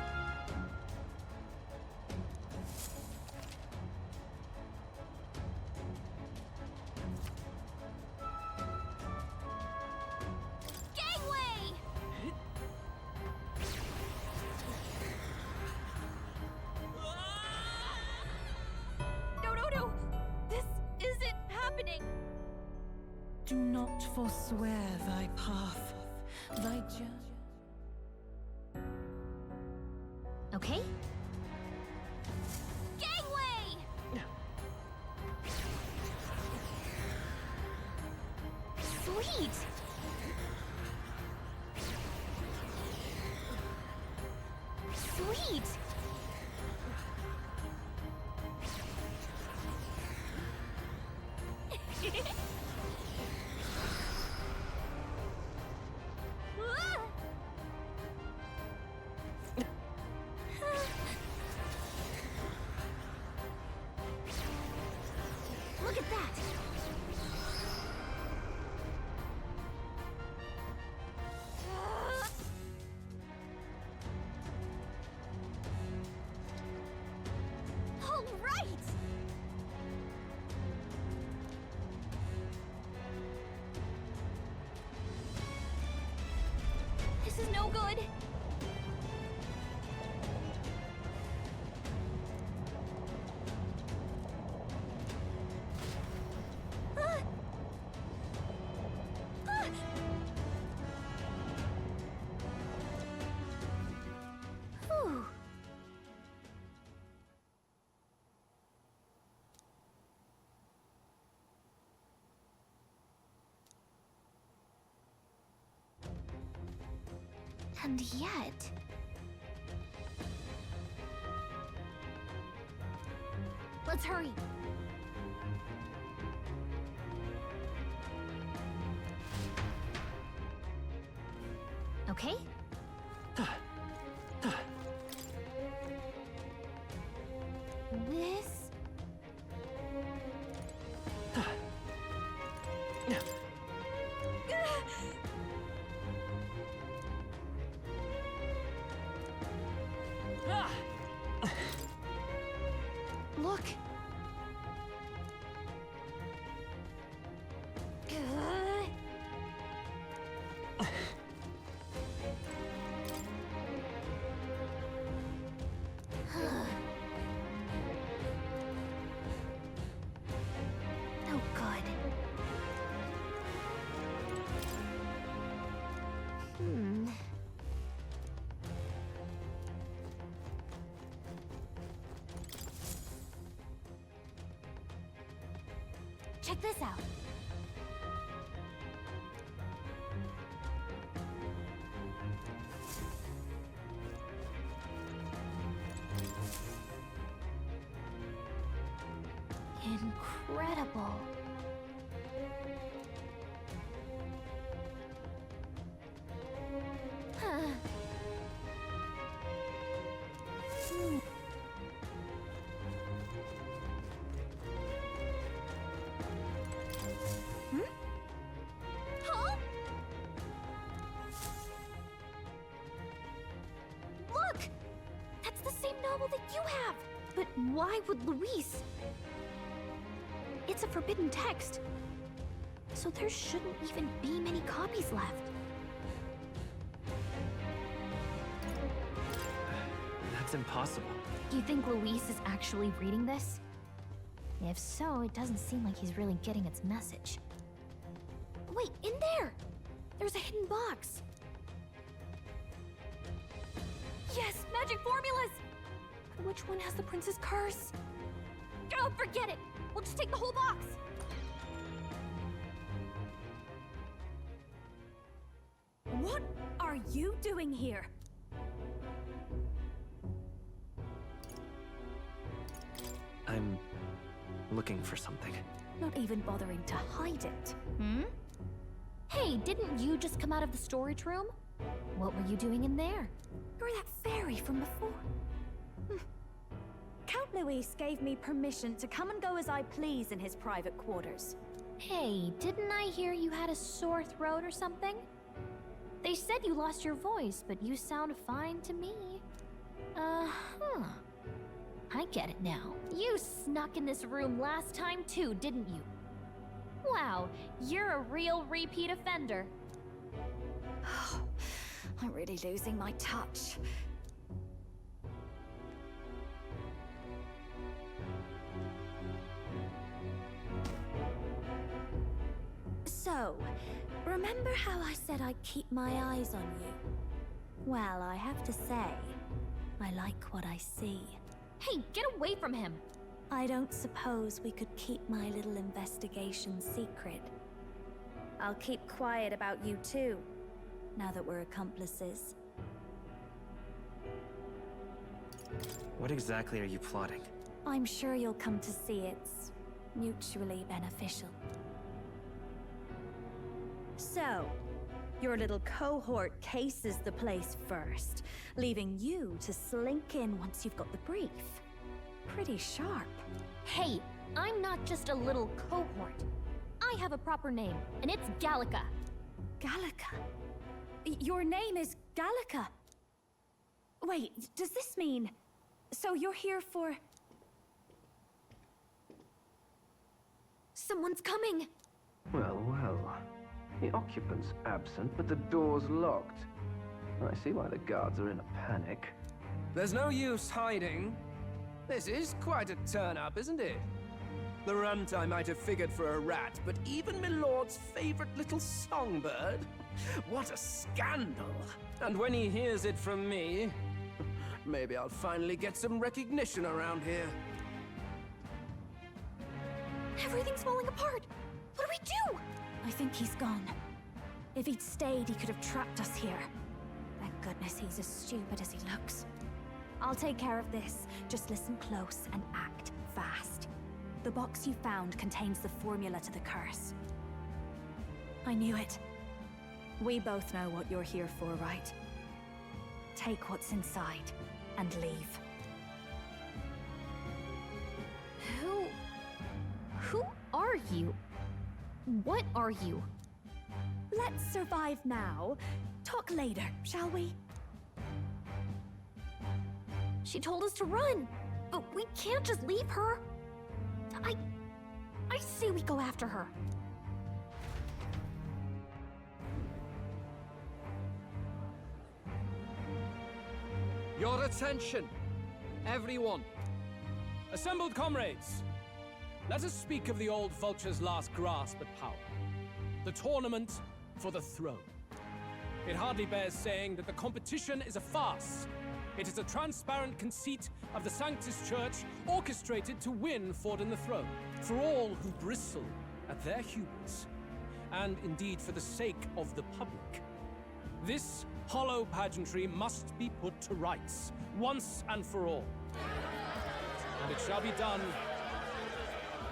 Gangway! No. This isn't happening. Do not forswear thy path, thy journey. Okay. Gangway! Sweet! Sweet! Ah! that? All right! This is no good. Whew. And yet... Let's hurry. Okay? This... Look. No good. Check this out. Incredible. Huh. Huh? Look! That's the same novel that you have! But why would Luis? It's a forbidden text. So there shouldn't even be many copies left. That's impossible. You think Luis is actually reading this? If so, it doesn't seem like he's really getting its message. Wait, in there! There's a hidden box. Yes, magic formulas! But which one has the prince's curse? Oh, forget it! We'll just take the whole box! What are you doing here? I'm looking for something. Not even bothering to hide it. Hmm? Hey, didn't you just come out of the storage room? What were you doing in there? You're that fairy from before. Count Luis gave me permission to come and go as I please in his private quarters. Hey, didn't I hear you had a sore throat or something? They said you lost your voice, but you sound fine to me. Uh-huh. I get it now. You snuck in this room last time too, didn't you? Wow, you're a real repeat offender. I'm really losing my touch. So, remember how I said I'd keep my eyes on you? Well, I have to say, I like what I see. Hey, get away from him! I don't suppose we could keep my little investigation secret. I'll keep quiet about you too, now that we're accomplices. What exactly are you plotting? I'm sure you'll come to see it's mutually beneficial. So, your little cohort cases the place first, leaving you to slink in once you've got the brief. Pretty sharp. Hey, I'm not just a little cohort. I have a proper name, and it's Gallica. Gallica? Your name is Gallica? Wait, does this mean... So you're here for... Someone's coming! Well, well. The occupant's absent, but the door's locked. I see why the guards are in a panic. There's no use hiding. This is quite a turn-up, isn't it? The runt I might have figured for a rat, but even my lord's favorite little songbird? What a scandal! And when he hears it from me, maybe I'll finally get some recognition around here. Everything's falling apart! What do we do? I think he's gone. If he'd stayed, he could have trapped us here. Thank goodness he's as stupid as he looks. I'll take care of this. Just listen close and act fast. The box you found contains the formula to the curse. I knew it. We both know what you're here for, right? Take what's inside and leave. Who are you? What are you? Let's survive now. Talk later, shall we? She told us to run, but we can't just leave her. I say we go after her. Your attention, everyone. Assembled comrades, let us speak of the old vulture's last grasp at power. The tournament for the throne. It hardly bears saying that the competition is a farce. It is a transparent conceit of the Sanctus Church orchestrated to win Forden the throne, for all who bristle at their hubris, and indeed for the sake of the public. This hollow pageantry must be put to rights, once and for all. And it shall be done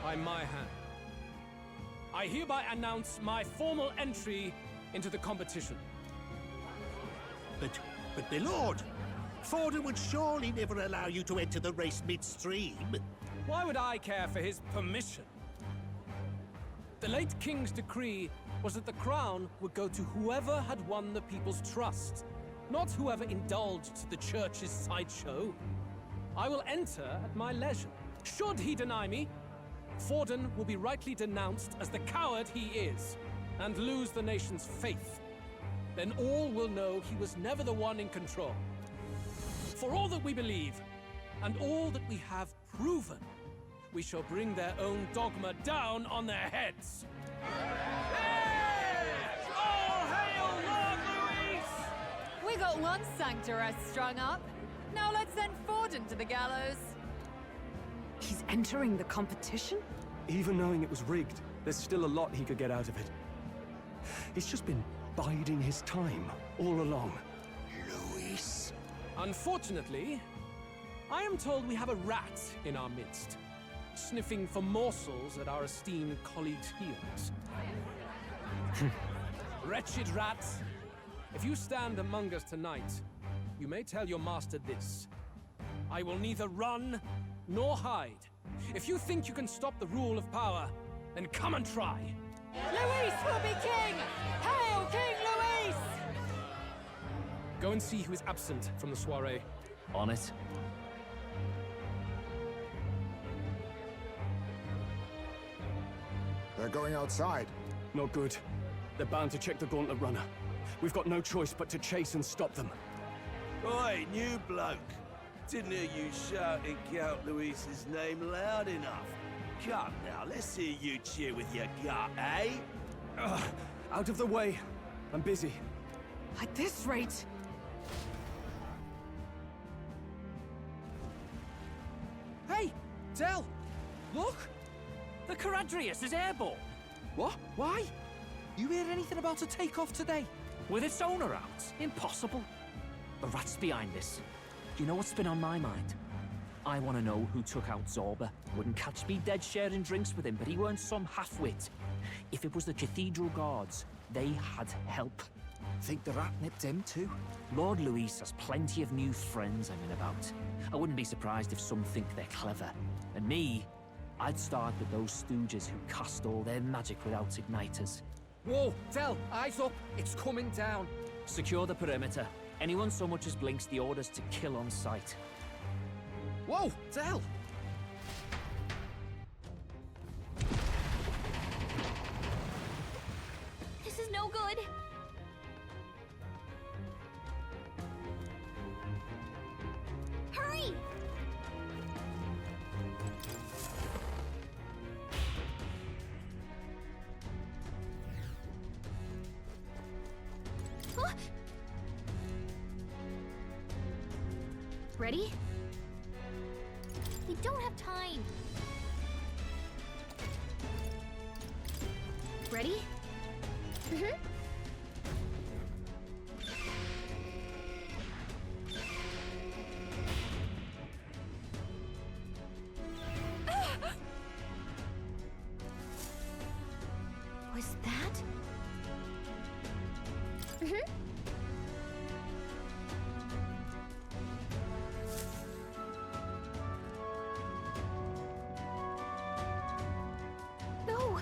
by my hand. I hereby announce my formal entry into the competition. But my lord, Forden would surely never allow you to enter the race midstream. Why would I care for his permission? The late king's decree was that the crown would go to whoever had won the people's trust, not whoever indulged the church's sideshow. I will enter at my leisure. Should he deny me, Forden will be rightly denounced as the coward he is, and lose the nation's faith. Then all will know he was never the one in control. For all that we believe, and all that we have proven, we shall bring their own dogma down on their heads. All hail Lord Luis! We got one sanctoress strung up. Now let's send Forden to the gallows. He's entering the competition? Even knowing it was rigged, there's still a lot he could get out of it. He's just been biding his time all along. Luis. Unfortunately, I am told we have a rat in our midst, sniffing for morsels at our esteemed colleagues' heels. Wretched rat, if you stand among us tonight, you may tell your master this. I will neither run nor hide. If you think you can stop the rule of power, then come and try. Luis will be king! Hail King Luis! Go and see who is absent from the soiree. On it. They're going outside. Not good. They're bound to check the gauntlet runner. We've got no choice but to chase and stop them. Oi, new bloke. Didn't hear you shouting Count Luis's name loud enough. Come now, let's hear you cheer with your gut, eh? Out of the way. I'm busy. At this rate... Hey, Del! Look! The Caradrius is airborne. What? Why? You hear anything about a takeoff today? With its owner out? Impossible. The rat's behind this. Do you know what's been on my mind? I want to know who took out Zorba. Wouldn't catch me dead sharing drinks with him, but he weren't some half-wit. If it was the Cathedral Guards, they had help. Think the rat nipped him too? Lord Luis has plenty of new friends I'm in about. I wouldn't be surprised if some think they're clever. And me, I'd start with those stooges who cast all their magic without igniters. Whoa, Tell, eyes up. It's coming down. Secure the perimeter. Anyone so much as blinks, the orders to kill on sight. Whoa, Tell. This is no good. Hurry! Huh? Ready? We don't have time. Ready? Mm-hmm. Was that? Mm-hmm. No.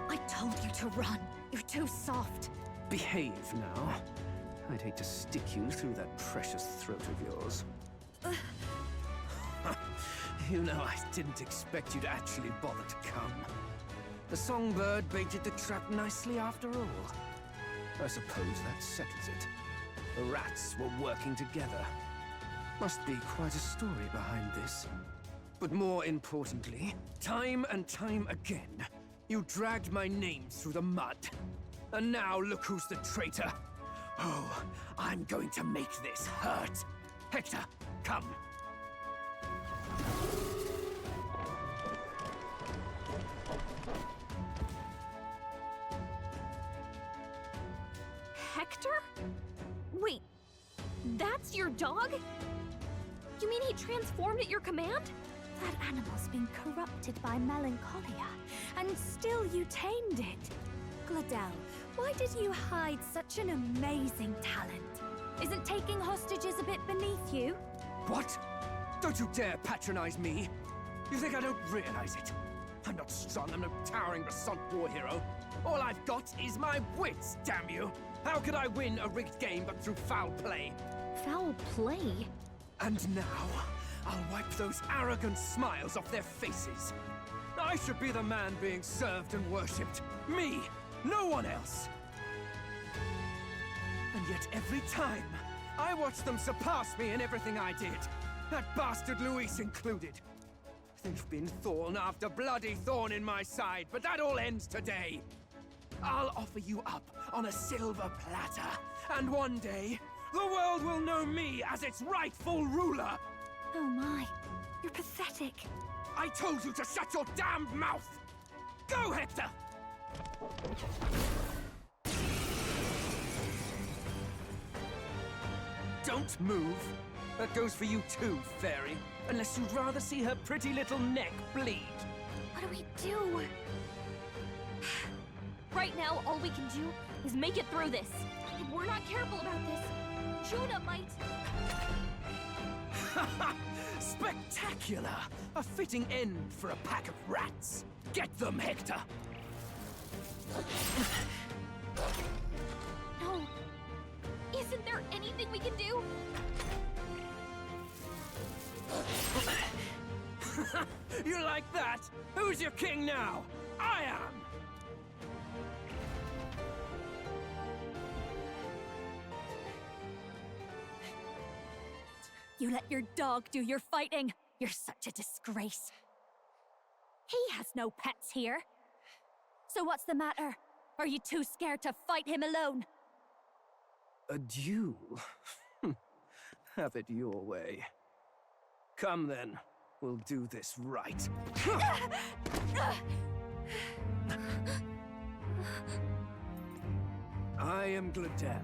I told you to run. You're too soft. Behave now. I'd hate to stick you through that precious throat of yours. You know, I didn't expect you to actually bother to come. The songbird baited the trap nicely after all. I suppose that settles it. The rats were working together. Must be quite a story behind this. But more importantly, time and time again, you dragged my name through the mud. And now look who's the traitor. Oh, I'm going to make this hurt. Hector, come. Hector? Wait, that's your dog? You mean he transformed at your command? That animal's been corrupted by melancholia, and still you tamed it. Gladel, why did you hide such an amazing talent? Isn't taking hostages a bit beneath you? What? Don't you dare patronize me! You think I don't realize it? I'm not strong, I'm no towering Basant war hero. All I've got is my wits, damn you! How could I win a rigged game but through foul play? Foul play? And now, I'll wipe those arrogant smiles off their faces. I should be the man being served and worshipped. Me! No one else! And yet every time, I watch them surpass me in everything I did. That bastard Luis included. They've been thorn after bloody thorn in my side, but that all ends today. I'll offer you up on a silver platter, and one day, the world will know me as its rightful ruler! Oh my, you're pathetic. I told you to shut your damned mouth! Go, Hector! Don't move. That goes for you too, fairy. Unless you'd rather see her pretty little neck bleed. What do we do? Right now, all we can do is make it through this. If we're not careful about this, Junah might... Spectacular! A fitting end for a pack of rats. Get them, Hector! No. Isn't there anything we can do? You like that? Who's your king now? I am! You let your dog do your fighting. You're such a disgrace. He has no pets here. So what's the matter? Are you too scared to fight him alone? A duel? Have it your way. Come then, we'll do this right. I am Gladel,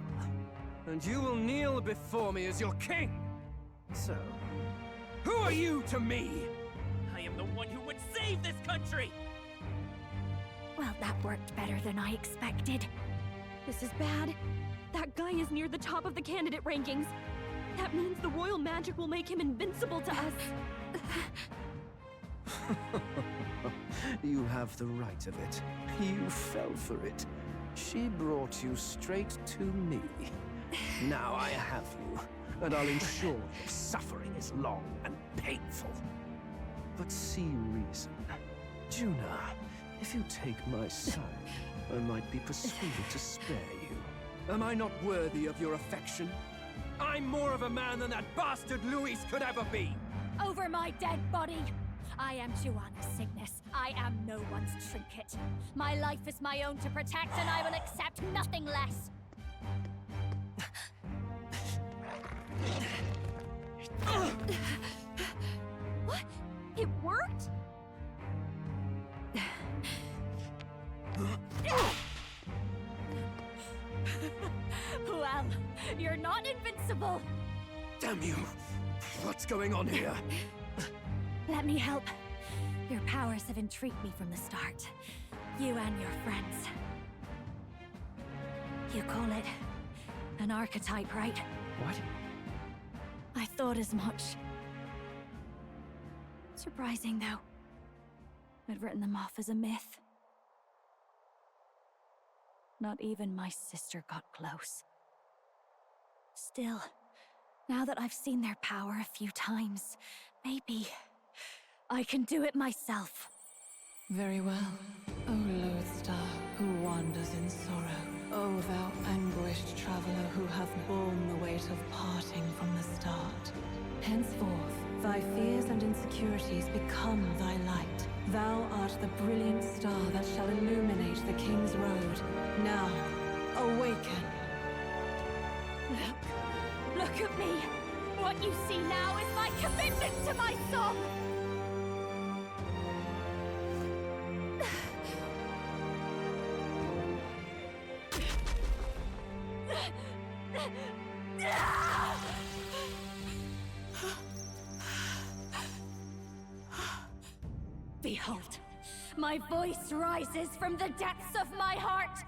and you will kneel before me as your king. So, who are you to me? I am the one who would save this country! Well, that worked better than I expected. This is bad. That guy is near the top of the candidate rankings. That means the royal magic will make him invincible to us. You have the right of it. You fell for it. She brought you straight to me. Now I have you, and I'll ensure your suffering is long and painful. But see reason. Junah, if you take my side, I might be persuaded to spare you. Am I not worthy of your affection? I'm more of a man than that bastard Luis could ever be! Over my dead body! I am Junah's Cygnus. I am no one's trinket. My life is my own to protect, and I will accept nothing less. What? It worked? Well, you're not invincible. Damn you! What's going on here? Let me help. Your powers have intrigued me from the start. You and your friends. You call it an archetype, right? What? I thought as much. Surprising, though. I'd written them off as a myth. Not even my sister got close. Still, now that I've seen their power a few times, maybe I can do it myself. Very well, O lodestar who wanders in sorrow. O thou anguished traveler who hath borne the weight of parting from the start. Henceforth, thy fears and insecurities become thy light. Thou art the brilliant star that shall illuminate the King's Road. Now, awaken. Look at me! What you see now is my commitment to my song! Behold, my voice rises from the depths of my heart!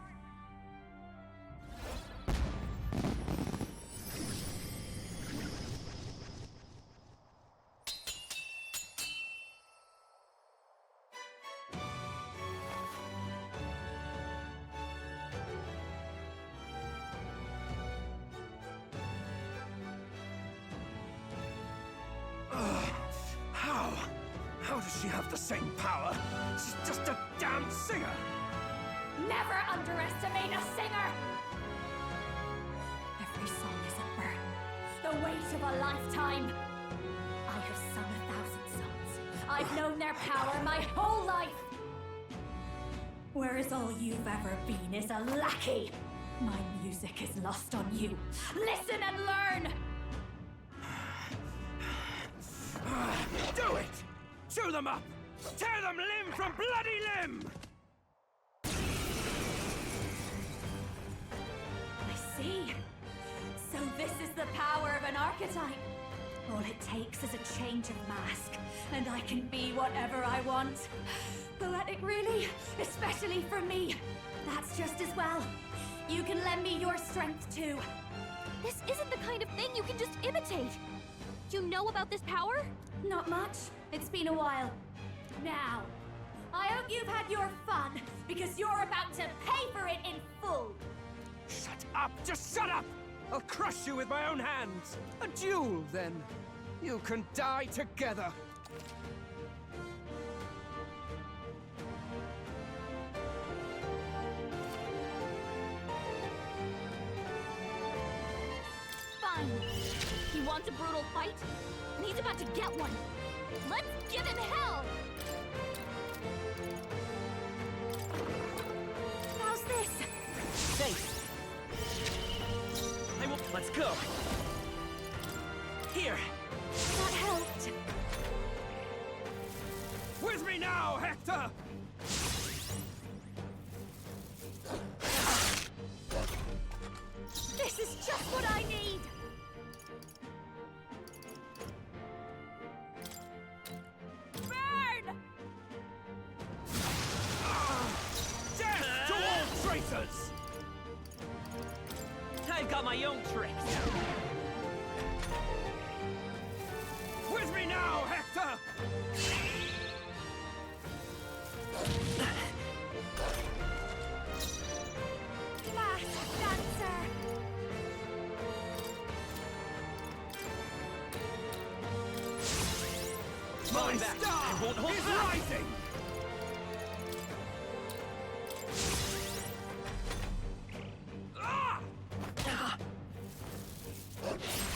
How does she have the same power? She's just a damn singer! Never underestimate a singer! Every song is a burden, the weight of a lifetime. I have sung 1,000 songs. I've known their power my whole life. Whereas all you've ever been is a lackey. My music is lost on you. Listen and learn! Do it! Chew them up! Tear them limb from bloody limb! I see. So this is the power of an archetype. All it takes is a change of mask, and I can be whatever I want. Poetic, really? Especially for me. That's just as well. You can lend me your strength, too. This isn't the kind of thing you can just imitate. Do you know about this power? Not much. It's been a while. Now, I hope you've had your fun, because you're about to pay for it in full. Shut up! Just shut up! I'll crush you with my own hands! A duel, then. You can die together. Fine. He wants a brutal fight, and he's about to get one. Let's give him hell! How's this? Thanks. Let's go. Here. That helped. With me now, Hector! This is just what I need! Burn! Death to all traitors! I've got my own tricks. My star is rising!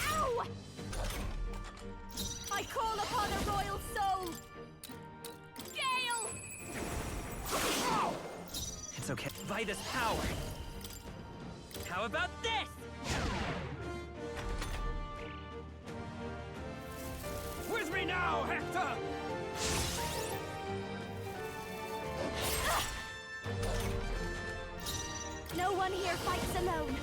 Ow! I call upon a royal soul! Gale! It's okay. By this power. How about this? With me now, Hector! No one here fights alone.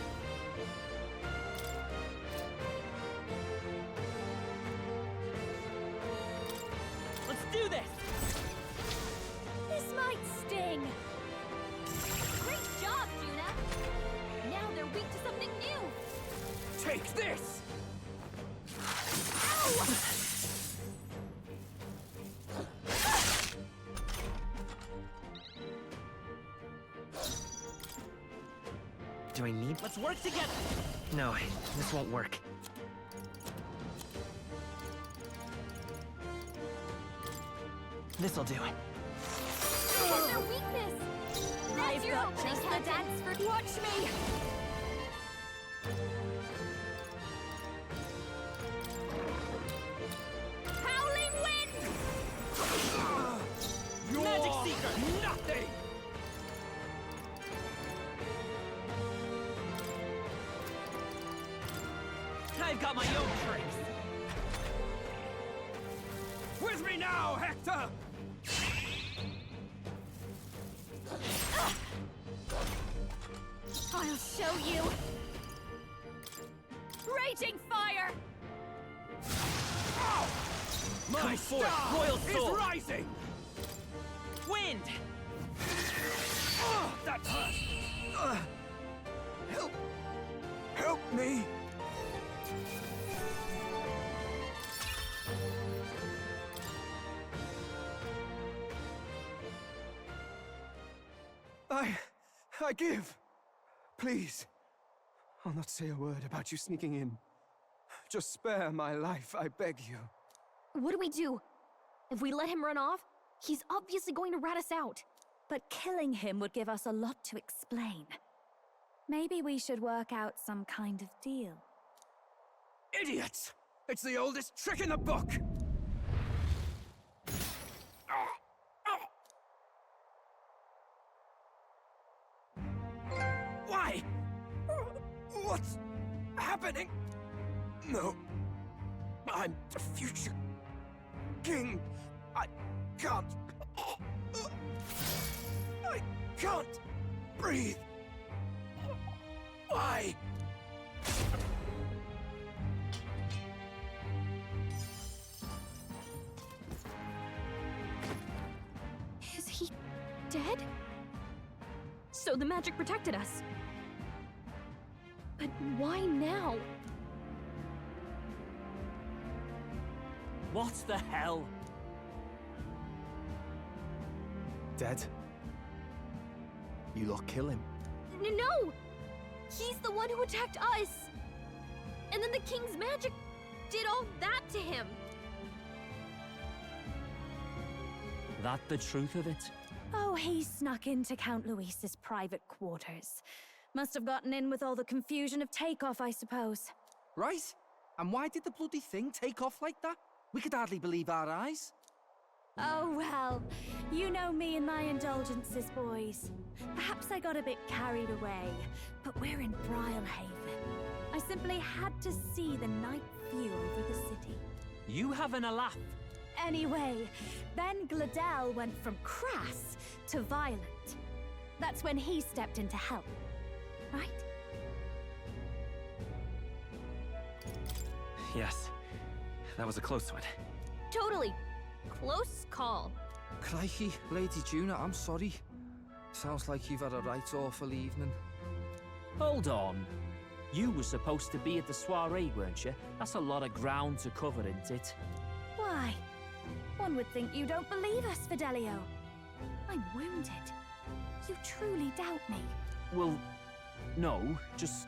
Let's do this! This might sting. Great job, Junah! Now they're weak to something new! Take this! Ow! Do I need? Let's work together! No, this won't work. This'll do it. What's their weakness? That's I've your got opening, just the Captain. dance for... Watch me! Howling wind! Magic Seeker! Nothing! I've got my own tricks! With me now, Hector! I'll show you! Raging fire! My Come forth, star royal is soul! rising! Wind! That hurt! Help! Help me! I give. Please. I'll not say a word about you sneaking in. Just spare my life, I beg you. What do we do? If we let him run off, he's obviously going to rat us out. But killing him would give us a lot to explain. Maybe we should work out some kind of deal. Idiots! It's the oldest trick in the book! Why? What's happening? No. I'm the future king. I can't. I can't breathe. Why? Is he dead? So the magic protected us. But why now? What the hell? Dead? You lot kill him. No! He's the one who attacked us! And then the king's magic did all that to him! That the truth of it? Oh, he snuck into Count Luis's private quarters. Must have gotten in with all the confusion of takeoff, I suppose. Right? And why did the bloody thing take off like that? We could hardly believe our eyes. Oh, well, you know me and my indulgences, boys. Perhaps I got a bit carried away, but we're in Brialhaven. I simply had to see the night view over the city. You having a laugh? Anyway, Ben Gladell went from crass to violent. That's when he stepped in to help, right? Yes. That was a close one. Totally. Close call. Crikey, Lady Junah, I'm sorry. Sounds like you've had a right awful evening. Hold on. You were supposed to be at the soiree, weren't you? That's a lot of ground to cover, isn't it? Why? One would think you don't believe us, Fidelio. I'm wounded. You truly doubt me. Well, no, just...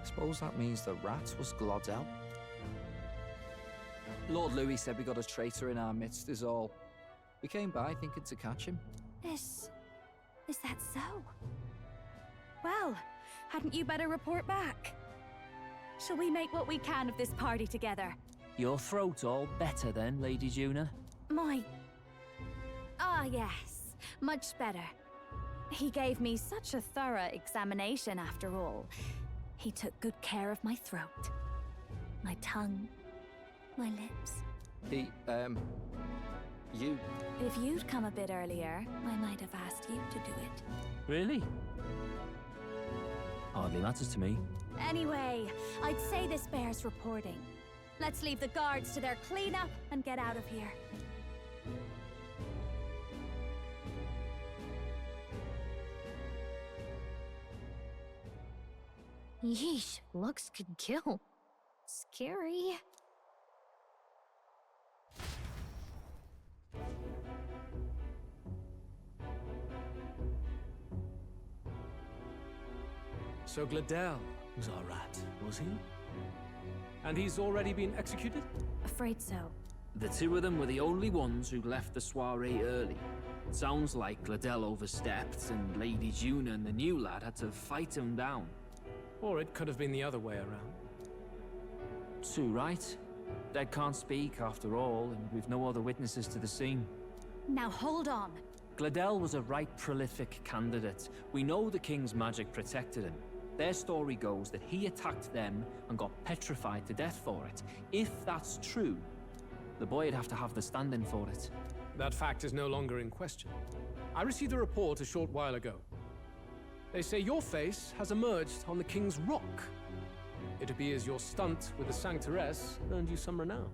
Suppose that means the rat was Glodell. Lord Louis said we got a traitor in our midst is all. We came by thinking to catch him. Is that so? Well, hadn't you better report back? Shall we make what we can of this party together? Your throat all better then, Lady Junah? Yes, much better. He gave me such a thorough examination after all. He took good care of my throat, my tongue, my lips. You... If you'd come a bit earlier, I might have asked you to do it. Really? Hardly matters to me. Anyway, I'd say this bears reporting. Let's leave the guards to their cleanup and get out of here. Yeesh, looks could kill. Scary. So Gladel was our rat, was he? And he's already been executed? Afraid so. The two of them were the only ones who left the soiree early. Sounds like Gladel overstepped, and Lady Junah and the new lad had to fight him down. Or it could have been the other way around. Too right. Dead can't speak, after all, and we've no other witnesses to the scene. Now hold on. Gladel was a right prolific candidate. We know the king's magic protected him. Their story goes that he attacked them and got petrified to death for it. If that's true, the boy'd have to have the stand-in for it. That fact is no longer in question. I received a report a short while ago. They say your face has emerged on the King's Rock. It appears your stunt with the Sanctoress earned you some renown.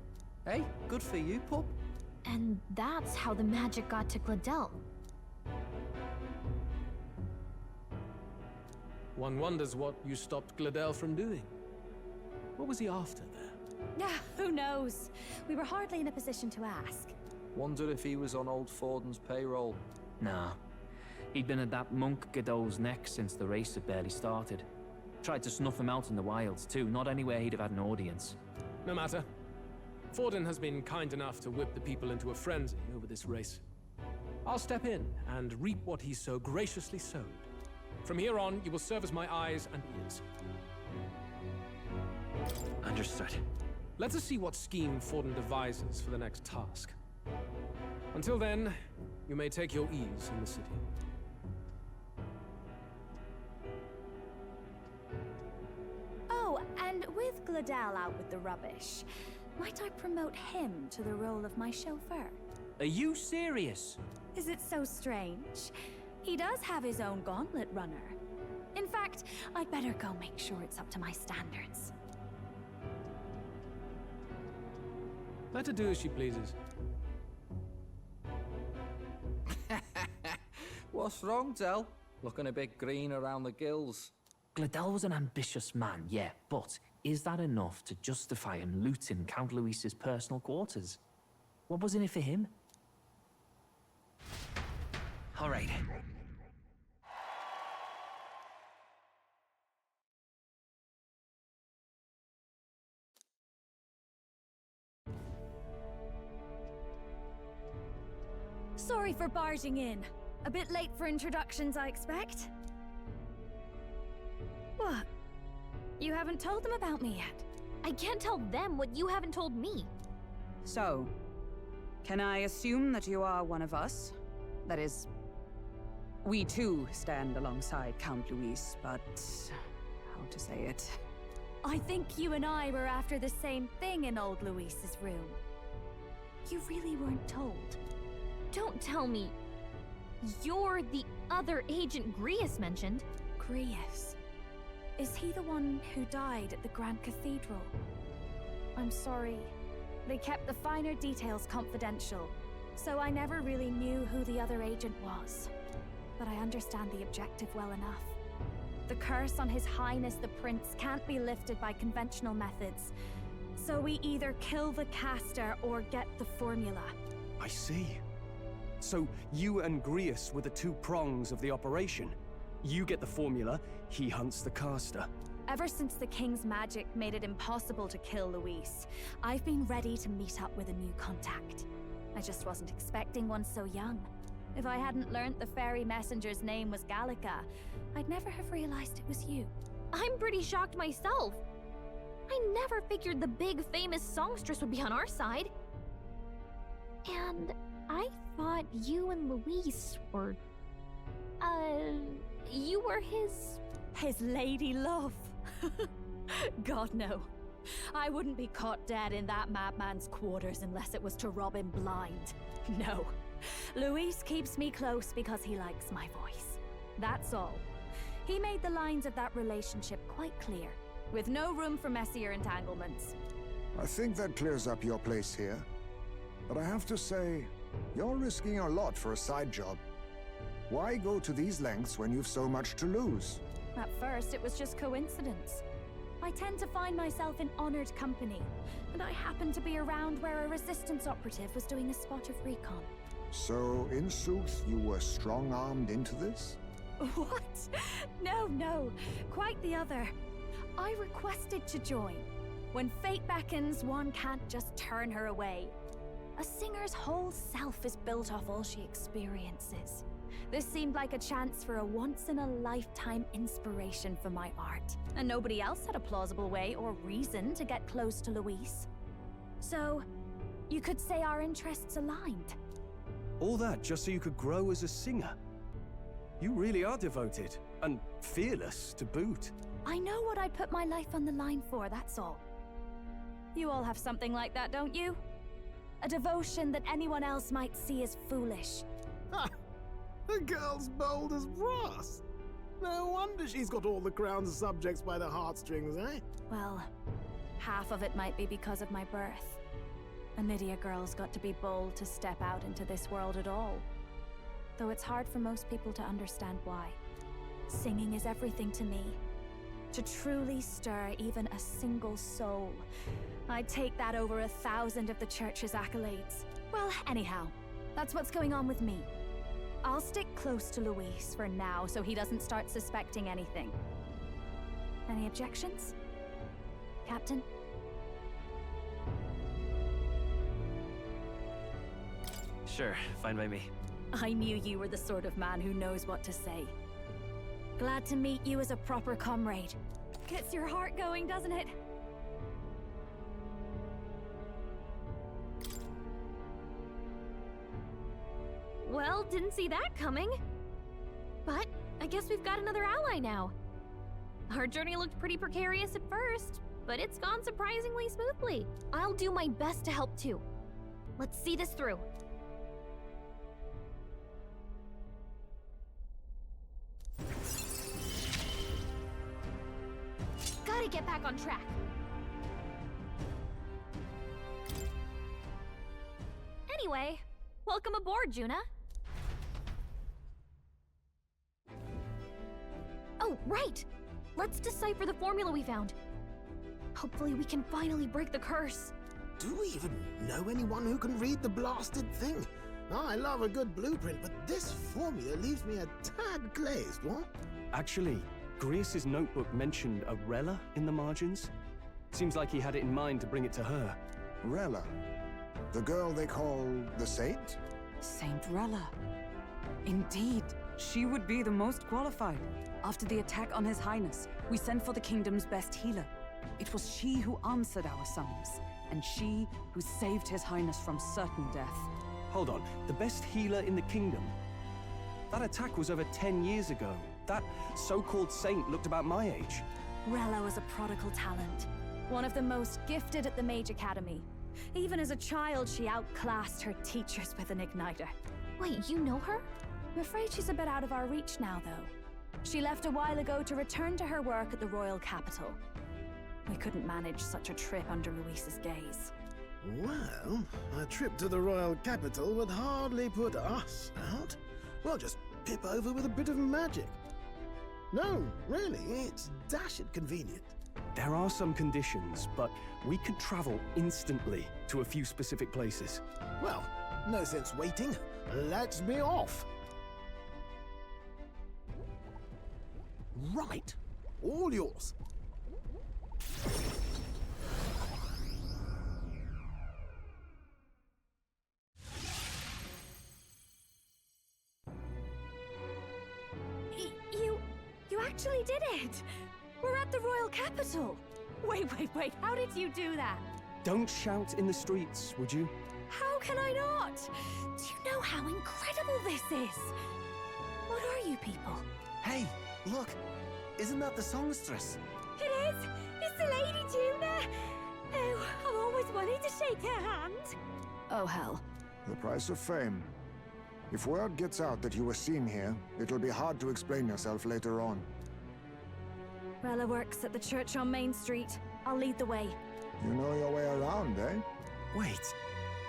Hey, good for you, pup. And that's how the magic got to Gladel. One wonders what you stopped Gladel from doing. What was he after there? Who knows? We were hardly in a position to ask. Wonder if he was on old Forden's payroll. Nah. He'd been at that monk Godot's neck since the race had barely started. Tried to snuff him out in the wilds, too, not anywhere he'd have had an audience. No matter. Forden has been kind enough to whip the people into a frenzy over this race. I'll step in and reap what he so graciously sowed. From here on, you will serve as my eyes and ears. Understood. Let us see what scheme Forden devises for the next task. Until then, you may take your ease in the city. Oh, and with Gladel out with the rubbish, might I promote him to the role of my chauffeur? Are you serious? Is it so strange? He does have his own gauntlet runner. In fact, I'd better go make sure it's up to my standards. Let her do as she pleases. What's wrong, Del? Looking a bit green around the gills. Gladel was an ambitious man, yeah, but is that enough to justify him looting Count Luis's personal quarters? What was in it for him? All right. Sorry for barging in. A bit late for introductions, I expect. What? You haven't told them about me yet? I can't tell them what you haven't told me. So, can I assume that you are one of us? That is, we too stand alongside Count Luis, but how to say it? I think you and I were after the same thing in old Luis's room. You really weren't told. Don't tell me you're the other agent Grius mentioned. Grius? Is he the one who died at the Grand Cathedral? I'm sorry. They kept the finer details confidential, so I never really knew who the other agent was. But I understand the objective well enough. The curse on His Highness the Prince can't be lifted by conventional methods, so we either kill the caster or get the formula. I see. So you and Grius were the two prongs of the operation. You get the formula, he hunts the caster. Ever since the King's magic made it impossible to kill Luis, I've been ready to meet up with a new contact. I just wasn't expecting one so young. If I hadn't learnt the fairy messenger's name was Gallica, I'd never have realized it was you. I'm pretty shocked myself. I never figured the big famous songstress would be on our side. And I thought you and Luis were... you were his... His lady love. God, no. I wouldn't be caught dead in that madman's quarters unless it was to rob him blind. No. Luis keeps me close because he likes my voice. That's all. He made the lines of that relationship quite clear, with no room for messier entanglements. I think that clears up your place here. But I have to say, you're risking a lot for a side job. Why go to these lengths when you've so much to lose? At first, it was just coincidence. I tend to find myself in honored company, and I happened to be around where a resistance operative was doing a spot of recon. So, in sooth, you were strong-armed into this? What? No. Quite the other. I requested to join. When fate beckons, one can't just turn her away. A singer's whole self is built off all she experiences. This seemed like a chance for a once-in-a-lifetime inspiration for my art. And nobody else had a plausible way or reason to get close to Luis. So, you could say our interests aligned. All that just so you could grow as a singer? You really are devoted, and fearless to boot. I know what I put my life on the line for, that's all. You all have something like that, don't you? A devotion that anyone else might see as foolish. Ha! The girl's bold as brass. No wonder she's got all the crown's subjects by the heartstrings, eh? Well, half of it might be because of my birth. A Nydia girl's got to be bold to step out into this world at all. Though it's hard for most people to understand why. Singing is everything to me. To truly stir even a single soul, I'd take that over 1,000 of the church's accolades. Well, anyhow, that's what's going on with me. I'll stick close to Luis for now so he doesn't start suspecting anything. Any objections? Captain? Sure, fine by me. I knew you were the sort of man who knows what to say. Glad to meet you as a proper comrade. Gets your heart going, doesn't it? Well, didn't see that coming. But I guess we've got another ally now. Our journey looked pretty precarious at first, but it's gone surprisingly smoothly. I'll do my best to help too. Let's see this through. Gotta get back on track. Anyway, welcome aboard, Junah. Oh, right! Let's decipher the formula we found. Hopefully we can finally break the curse. Do we even know anyone who can read the blasted thing? I love a good blueprint, but this formula leaves me a tad glazed, what? Actually, Grius's notebook mentioned a Rella in the margins. Seems like he had it in mind to bring it to her. Rella? The girl they call the Saint? Saint Rella. Indeed, she would be the most qualified. After the attack on His Highness, we sent for the kingdom's best healer. It was she who answered our summons, and she who saved His Highness from certain death. Hold on, the best healer in the kingdom? That attack was over 10 years ago. That so-called saint looked about my age. Rella was a prodigal talent. One of the most gifted at the Mage Academy. Even as a child, she outclassed her teachers with an igniter. Wait, you know her? I'm afraid she's a bit out of our reach now, though. She left a while ago to return to her work at the royal capital. We couldn't manage such a trip under Luis's gaze. Well, a trip to the royal capital would hardly put us out. We'll just pip over with a bit of magic. No, really, it's dashed convenient. There are some conditions, but we could travel instantly to a few specific places. Well, no sense waiting. Let's be off. Right. All yours. You actually did it! We're at the royal capital! Wait, how did you do that? Don't shout in the streets, would you? How can I not? Do you know how incredible this is? What are you people? Hey, look! Isn't that the songstress? It is! It's the Lady Junah! Oh, I've always wanted to shake her hand. Oh, hell. The price of fame. If word gets out that you were seen here, it'll be hard to explain yourself later on. Rella works at the church on Main Street. I'll lead the way. You know your way around, eh? Wait,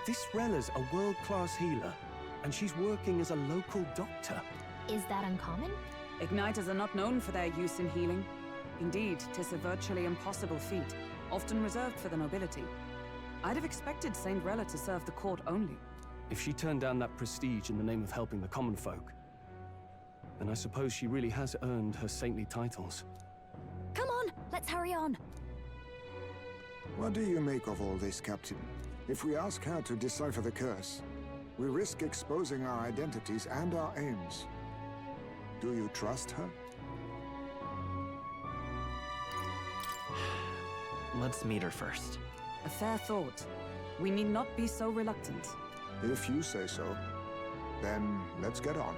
this Rella's a world-class healer, and she's working as a local doctor. Is that uncommon? Igniters are not known for their use in healing. Indeed, 'tis a virtually impossible feat, often reserved for the nobility. I'd have expected Saint Rella to serve the court only. If she turned down that prestige in the name of helping the common folk, then I suppose she really has earned her saintly titles. Come on, let's hurry on. What do you make of all this, Captain? If we ask her to decipher the curse, we risk exposing our identities and our aims. Do you trust her? Let's meet her first. A fair thought. We need not be so reluctant. If you say so, then let's get on.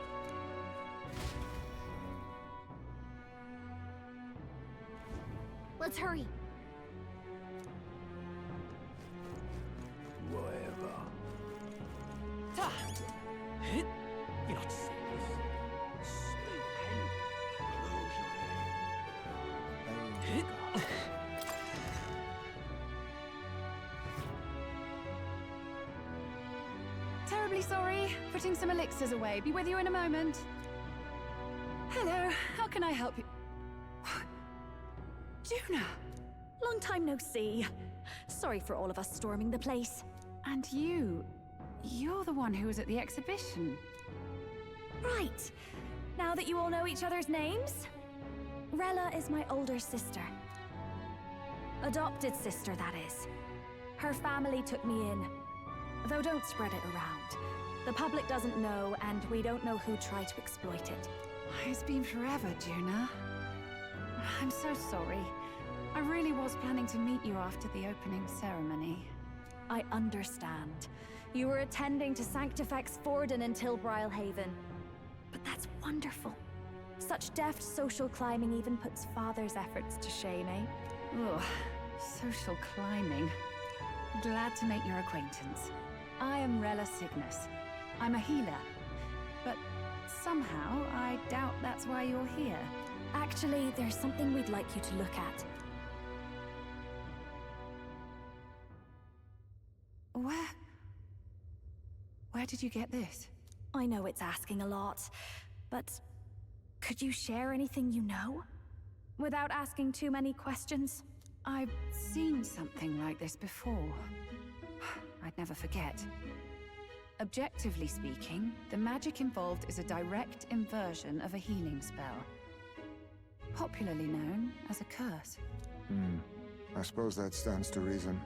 Let's hurry. Whatever. You're not serious. Terribly sorry. Putting some elixirs away. Be with you in a moment. Hello. How can I help you? Junah! Long time no see. Sorry for all of us storming the place. And you're the one who was at the exhibition. Right. Now that you all know each other's names, Rella is my older sister. Adopted sister, that is. Her family took me in. Though don't spread it around. The public doesn't know, and we don't know who tried to exploit it. It's been forever, Junah. I'm so sorry. I really was planning to meet you after the opening ceremony. I understand. You were attending to Sanctifex Forden in Tilbrile Haven. But that's wonderful. Such deft social climbing even puts father's efforts to shame, eh? Ugh, social climbing. Glad to make your acquaintance. I am Rella Cygnus. I'm a healer. But somehow, I doubt that's why you're here. Actually, there's something we'd like you to look at. Where did you get this? I know it's asking a lot, but could you share anything you know? Without asking too many questions? I've seen something like this before. I'd never forget. Objectively speaking, the magic involved is a direct inversion of a healing spell. Popularly known as a curse. I suppose that stands to reason.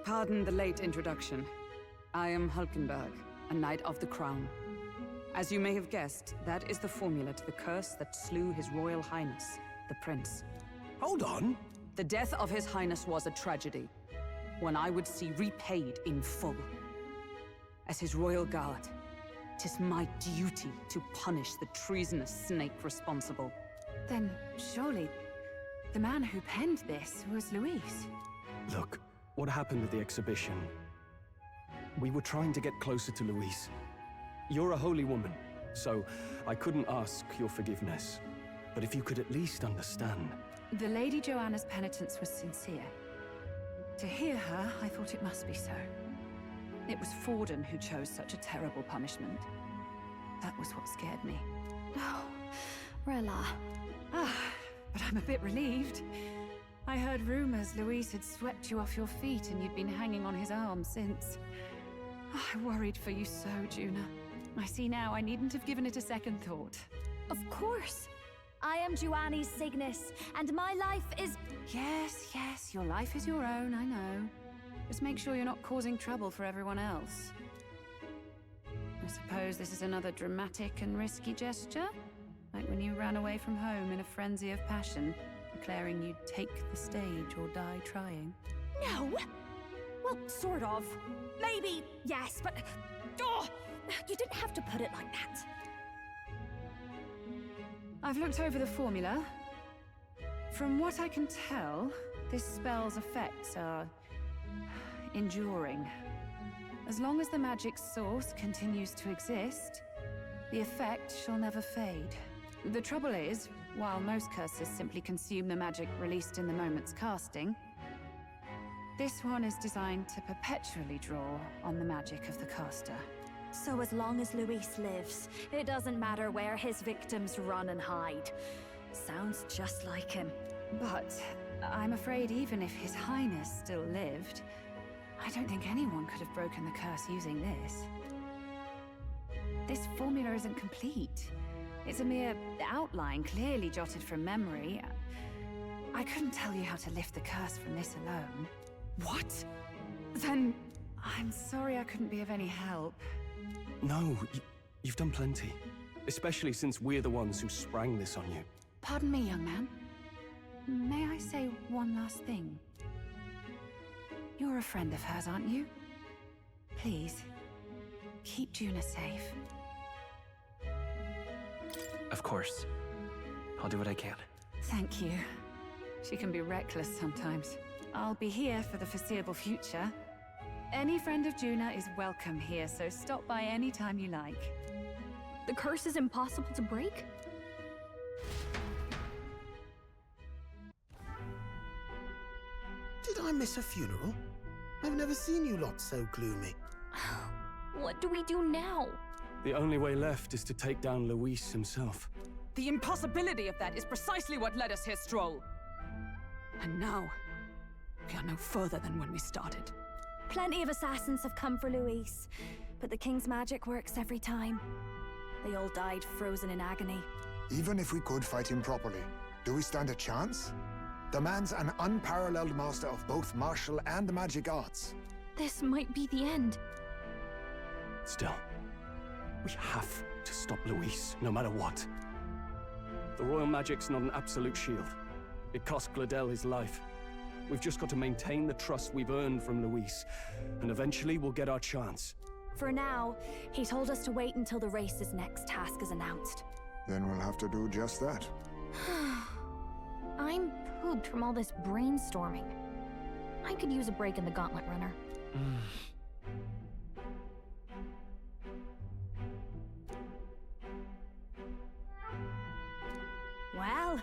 Pardon the late introduction. I am Hulkenberg, a Knight of the Crown. As you may have guessed, that is the formula to the curse that slew His Royal Highness, the Prince. Hold on! The death of His Highness was a tragedy, one I would see repaid in full. As His Royal Guard, 'tis my duty to punish the treasonous snake responsible. Then surely the man who penned this was Luis. Look, what happened at the exhibition? We were trying to get closer to Luis. You're a holy woman, so I couldn't ask your forgiveness. But if you could at least understand. The Lady Joanna's penitence was sincere. To hear her, I thought it must be so. It was Forden who chose such a terrible punishment. That was what scared me. Oh, Rella. But I'm a bit relieved. I heard rumors Luis had swept you off your feet and you'd been hanging on his arm since. I worried for you so, Junah. I see now I needn't have given it a second thought. Of course. I am Juani's Cygnus, and my life is... Yes, your life is your own, I know. Just make sure you're not causing trouble for everyone else. I suppose this is another dramatic and risky gesture? Like when you ran away from home in a frenzy of passion, declaring you'd take the stage or die trying. No! Well, sort of. Maybe, yes, but... Oh, you didn't have to put it like that. I've looked over the formula. From what I can tell, this spell's effects are... enduring. As long as the magic's source continues to exist, the effect shall never fade. The trouble is, while most curses simply consume the magic released in the moment's casting, this one is designed to perpetually draw on the magic of the caster. So as long as Luis lives, it doesn't matter where his victims run and hide. Sounds just like him. But I'm afraid even if His Highness still lived, I don't think anyone could have broken the curse using this. This formula isn't complete. It's a mere outline, clearly jotted from memory. I couldn't tell you how to lift the curse from this alone. What? Then I'm sorry I couldn't be of any help. No, you've done plenty. Especially since we're the ones who sprang this on you. Pardon me, young man. May I say one last thing? You're a friend of hers, aren't you? Please, keep Junah safe. Of course. I'll do what I can. Thank you. She can be reckless sometimes. I'll be here for the foreseeable future. Any friend of Junah is welcome here, so stop by any time you like. The curse is impossible to break? Did I miss a funeral? I've never seen you lot so gloomy. What do we do now? The only way left is to take down Luis himself. The impossibility of that is precisely what led us here, Stroll. And now, we are no further than when we started. Plenty of assassins have come for Luis, but the King's magic works every time. They all died frozen in agony. Even if we could fight him properly, do we stand a chance? The man's an unparalleled master of both martial and magic arts. This might be the end. Still, we have to stop Luis, no matter what. The royal magic's not an absolute shield. It cost Gladel his life. We've just got to maintain the trust we've earned from Luis, and eventually we'll get our chance. For now, he told us to wait until the race's next task is announced. Then we'll have to do just that. I'm pooped from all this brainstorming. I could use a break in the Gauntlet Runner. Well,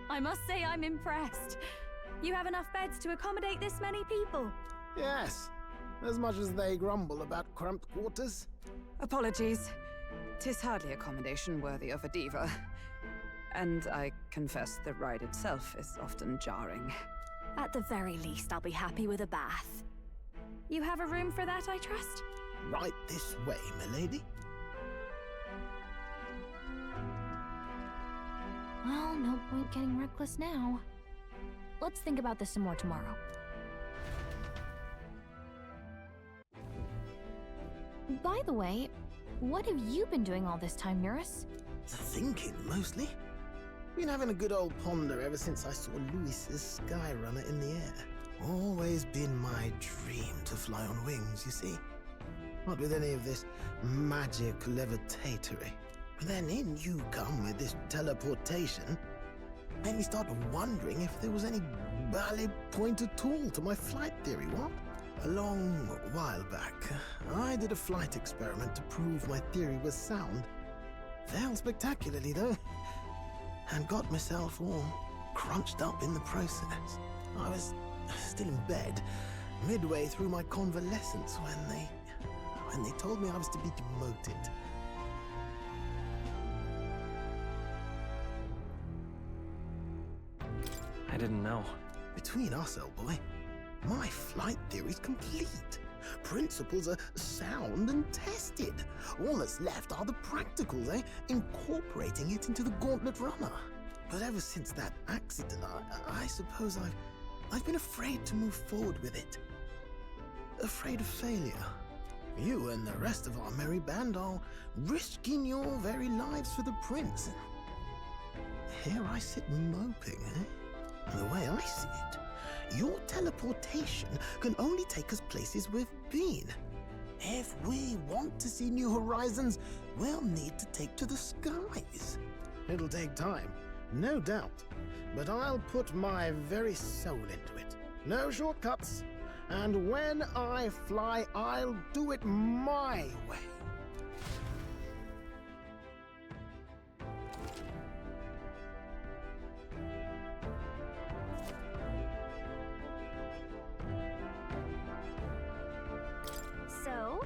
I must say I'm impressed. You have enough beds to accommodate this many people? Yes, as much as they grumble about cramped quarters. Apologies. 'Tis hardly accommodation worthy of a diva. And I confess the ride itself is often jarring. At the very least, I'll be happy with a bath. You have a room for that, I trust? Right this way, milady. Well, no point getting reckless now. Let's think about this some more tomorrow. By the way, what have you been doing all this time, Eurus? Thinking, mostly. Been having a good old ponder ever since I saw Luis's Skyrunner in the air. Always been my dream to fly on wings, you see. Not with any of this magic levitatory. But then in you come with this teleportation. Made me start wondering if there was any valid point at all to my flight theory, what? A long while back, I did a flight experiment to prove my theory was sound. Failed spectacularly, though. And got myself all crunched up in the process. I was still in bed, midway through my convalescence when they told me I was to be demoted. I didn't know. Between us, old boy, my flight theory's complete. Principles are sound and tested. All that's left are the practicals, Incorporating it into the Gauntlet Runner. But ever since that accident, I suppose I've been afraid to move forward with it. Afraid of failure. You and the rest of our merry band are risking your very lives for the prince. Here I sit moping, eh? The way I see it, your teleportation can only take us places we've been. If we want to see new horizons, we'll need to take to the skies. It'll take time, no doubt, but I'll put my very soul into it. No shortcuts. And when I fly, I'll do it my way. So?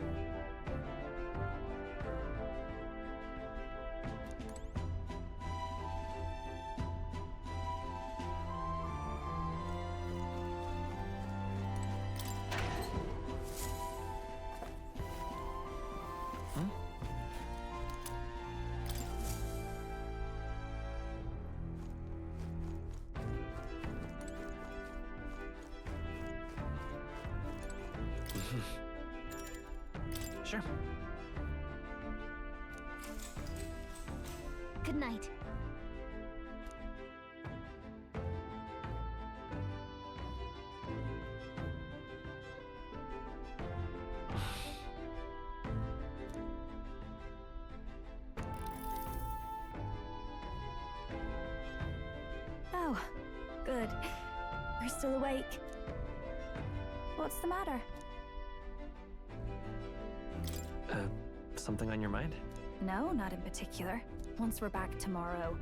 Sure. Good night. Oh, good. You're still awake. What's the matter? Something on your mind? No, not in particular. Once we're back tomorrow,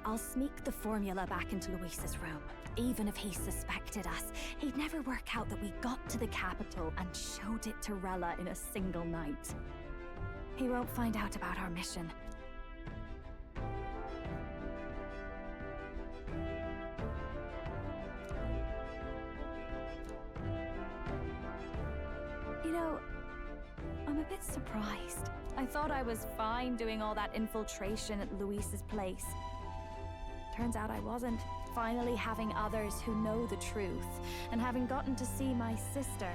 I'll sneak the formula back into Luis's room. Even if he suspected us, he'd never work out that we got to the capital and showed it to Rella in a single night. He won't find out about our mission. You know, I'm a bit surprised. I thought I was fine doing all that infiltration at Luis's place. Turns out I wasn't. Finally having others who know the truth, and having gotten to see my sister.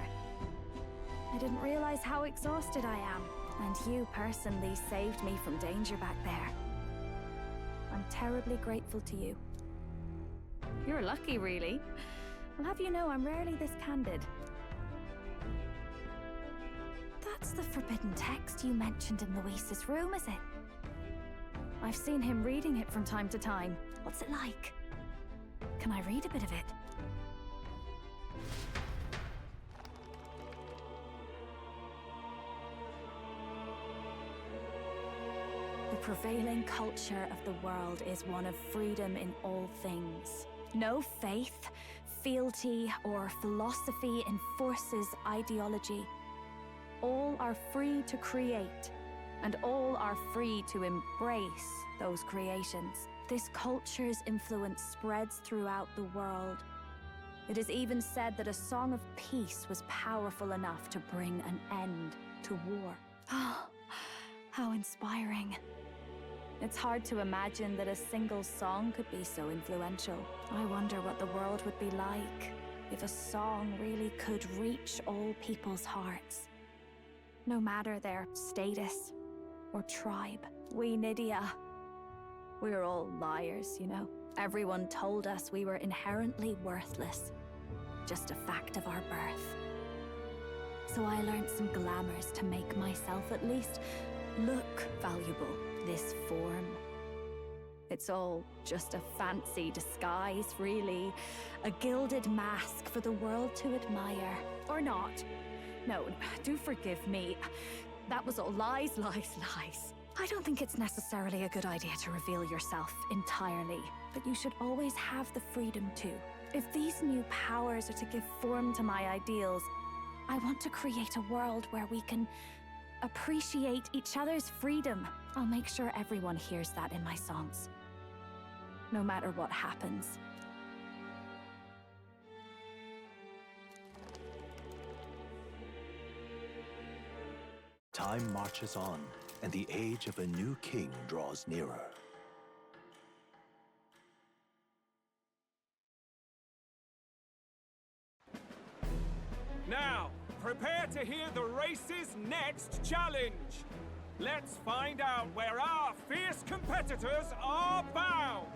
I didn't realize how exhausted I am, and you personally saved me from danger back there. I'm terribly grateful to you. You're lucky, really. I'll have you know I'm rarely this candid. That's the forbidden text you mentioned in Luis's room, is it? I've seen him reading it from time to time. What's it like? Can I read a bit of it? The prevailing culture of the world is one of freedom in all things. No faith, fealty, or philosophy enforces ideology. All are free to create, and all are free to embrace those creations. This culture's influence spreads throughout the world. It is even said that a song of peace was powerful enough to bring an end to war. Oh, how inspiring. It's hard to imagine that a single song could be so influential. I wonder what the world would be like if a song really could reach all people's hearts. No matter their status or tribe. We Nydia, we're all liars, you know. Everyone told us we were inherently worthless. Just a fact of our birth. So I learned some glamours to make myself at least look valuable. This form. It's all just a fancy disguise, really. A gilded mask for the world to admire. Or not. No, do forgive me. That was all lies, lies, lies. I don't think it's necessarily a good idea to reveal yourself entirely, but you should always have the freedom to. If these new powers are to give form to my ideals, I want to create a world where we can appreciate each other's freedom. I'll make sure everyone hears that in my songs. No matter what happens. Time marches on, and the age of a new king draws nearer. Prepare to hear the race's next challenge. Let's find out where our fierce competitors are bound.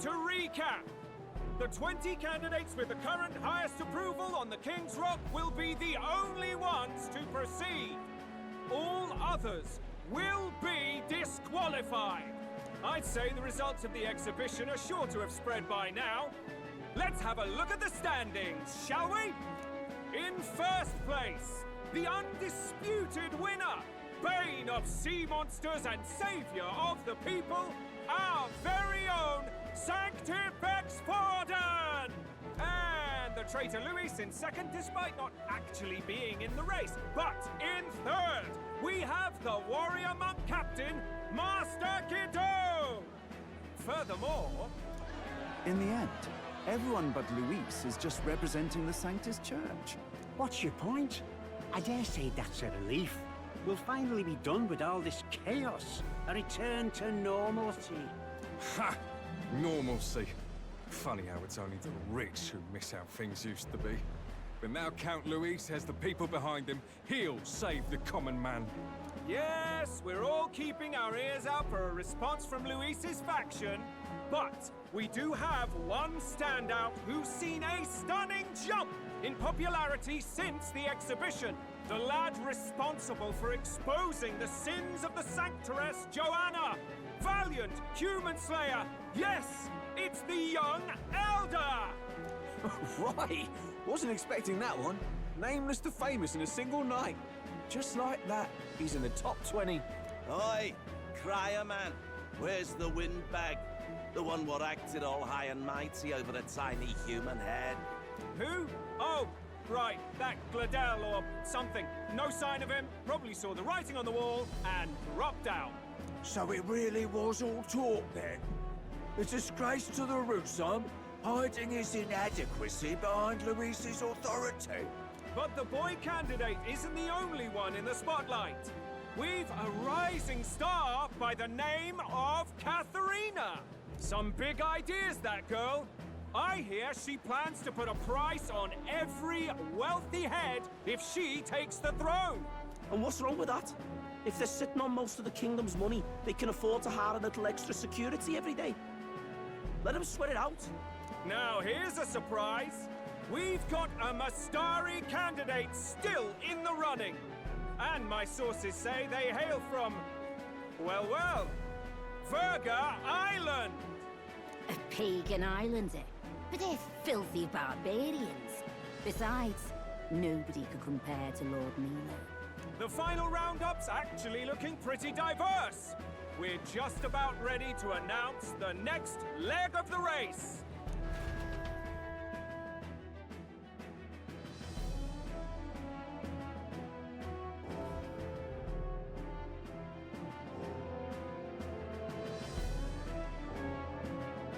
To recap, the 20 candidates with the current highest approval on the King's Rock will be the only ones to proceed. All others will be disqualified. I'd say the results of the exhibition are sure to have spread by now. Let's have a look at the standings, shall we? In first place, the undisputed winner, bane of sea monsters and savior of the people, our very own Sanctifex Forden! And the traitor Luis in second, despite not actually being in the race. But in third, we have the warrior monk captain, Master Kiddo! Furthermore... In the end, everyone but Luis is just representing the Sanctus Church. What's your point? I dare say that's a relief. We'll finally be done with all this chaos. A return to normalcy. Ha! Normalcy. Funny how it's only the rich who miss how things used to be. But now Count Luis has the people behind him. He'll save the common man. Yes, we're all keeping our ears out for a response from Luis's faction. But we do have one standout who's seen a stunning jump in popularity since the exhibition. The lad responsible for exposing the sins of the Sanctoress Joanna. Valiant human slayer. Yes, it's the young Elder. Right, wasn't expecting that one. Nameless to famous in a single night. Just like that, he's in the top 20. Oi, crier man, where's the windbag? The one what acted all high and mighty over a tiny human head. Who? Oh, right, that Gladell or something. No sign of him, probably saw the writing on the wall and dropped out. So it really was all talk then? A disgrace to the Rusum, hiding his inadequacy behind Luis's authority. But the boy candidate isn't the only one in the spotlight. We've a rising star by the name of Katharina. Some big ideas, that girl. I hear she plans to put a price on every wealthy head if she takes the throne. And what's wrong with that? If they're sitting on most of the kingdom's money, they can afford to hire a little extra security every day. Let them sweat it out. Now here's a surprise. We've got a Mastari candidate still in the running. And my sources say they hail from, well, Verga Island. A pagan island, eh? But they're filthy barbarians. Besides, nobody could compare to Lord Milo. The final roundup's actually looking pretty diverse. We're just about ready to announce the next leg of the race.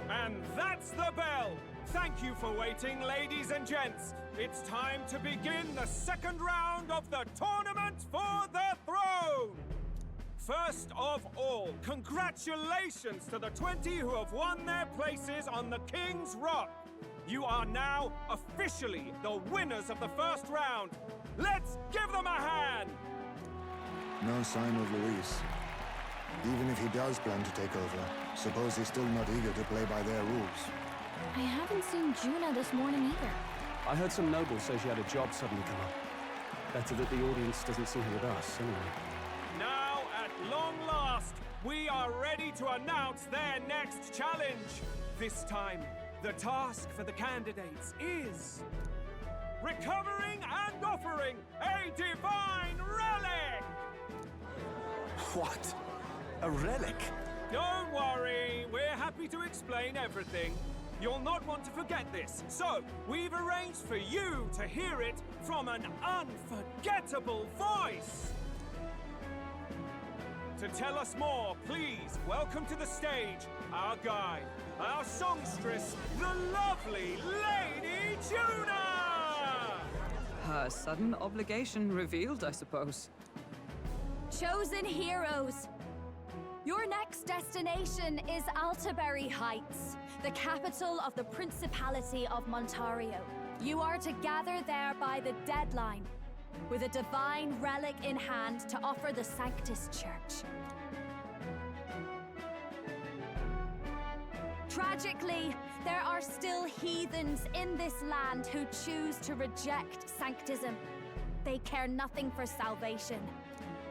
And that's the bell! Thank you for waiting, ladies and gents. It's time to begin the second round of the tournament for the throne! First of all, congratulations to the 20 who have won their places on the King's Rock. You are now officially the winners of the first round. Let's give them a hand! No sign of Luis. Even if he does plan to take over, suppose he's still not eager to play by their rules. I haven't seen Junah this morning either. I heard some nobles say she had a job suddenly come up. Better that the audience doesn't see her with us, anyway. Now, at long last, we are ready to announce their next challenge. This time, the task for the candidates is... recovering and offering a divine relic! What? A relic? Don't worry, we're happy to explain everything. You'll not want to forget this, so we've arranged for you to hear it from an unforgettable voice. To tell us more, please welcome to the stage our guide, our songstress, the lovely Lady Junah! Her sudden obligation revealed, I suppose. Chosen heroes! Your next destination is Altaberry Heights, the capital of the Principality of Montario. You are to gather there by the deadline. with a divine relic in hand to offer the Sanctus Church. Tragically, there are still heathens in this land who choose to reject Sanctism. They care nothing for salvation.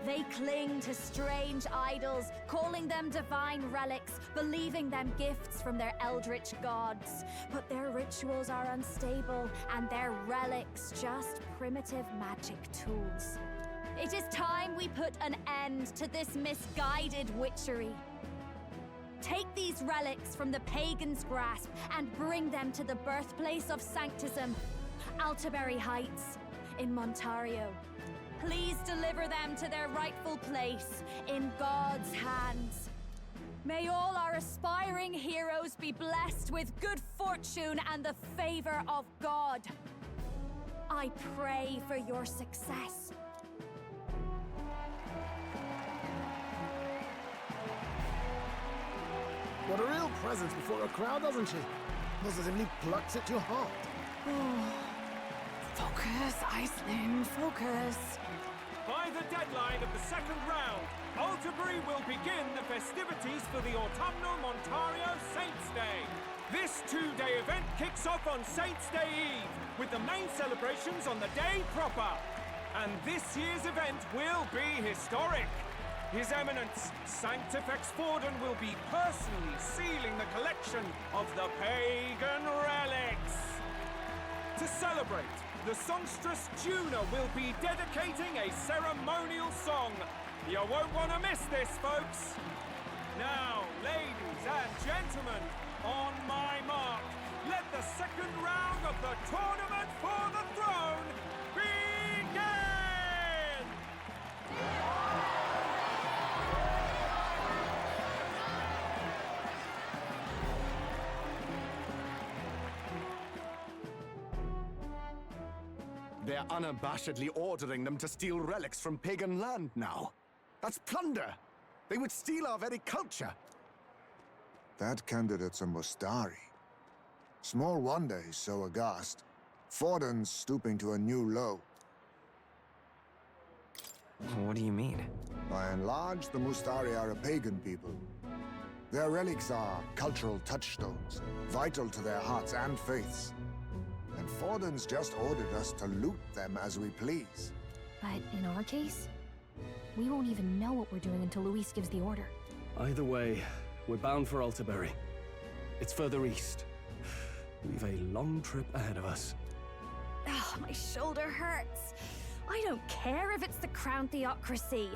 They cling to strange idols, calling them divine relics, believing them gifts from their eldritch gods. But their rituals are unstable, and their relics just primitive magic tools. It is time we put an end to this misguided witchery. Take these relics from the pagan's grasp and bring them to the birthplace of Sanctism, Altaberry Heights, in Montario. Please deliver them to their rightful place in God's hands. May all our aspiring heroes be blessed with good fortune and the favor of God. I pray for your success. What a real presence before a crowd, doesn't she? Positively plucks at your heart. Focus, Iceland, focus. By the deadline of the second round, Altaberry will begin the festivities for the autumnal Montario Saints' Day. This two-day event kicks off on Saints' Day Eve, with the main celebrations on the day proper. And this year's event will be historic. His Eminence, Sanctifex Forden, will be personally sealing the collection of the pagan relics. To celebrate, the songstress Junah will be dedicating a ceremonial song. You won't want to miss this, folks. Now, ladies and gentlemen, on my mark, let the second round of the Tournament for the Throne begin! They're unabashedly ordering them to steal relics from pagan land now. That's plunder! They would steal our very culture! That candidate's a Mustari. Small wonder he's so aghast. Forden's stooping to a new low. What do you mean? By and large, the Mustari are a pagan people. Their relics are cultural touchstones, vital to their hearts and faiths. And Forden's just ordered us to loot them as we please. But in our case, we won't even know what we're doing until Luis gives the order. Either way, we're bound for Altaberry. It's further east. We've a long trip ahead of us. Oh, my shoulder hurts. I don't care if it's the Crown Theocracy.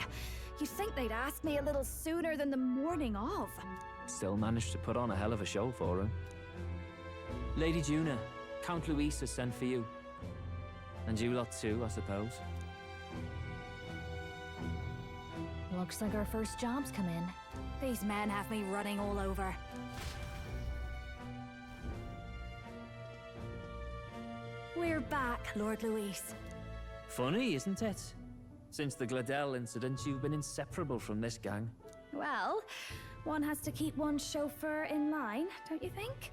You'd think they'd ask me a little sooner than the morning of. Still managed to put on a hell of a show for him. Lady Junah, Count Luis has sent for you. And you lot too, I suppose. Looks like our first job's come in. These men have me running all over. We're back, Lord Luis. Funny, isn't it? Since the Gladell incident, you've been inseparable from this gang. Well, one has to keep one's chauffeur in line, don't you think?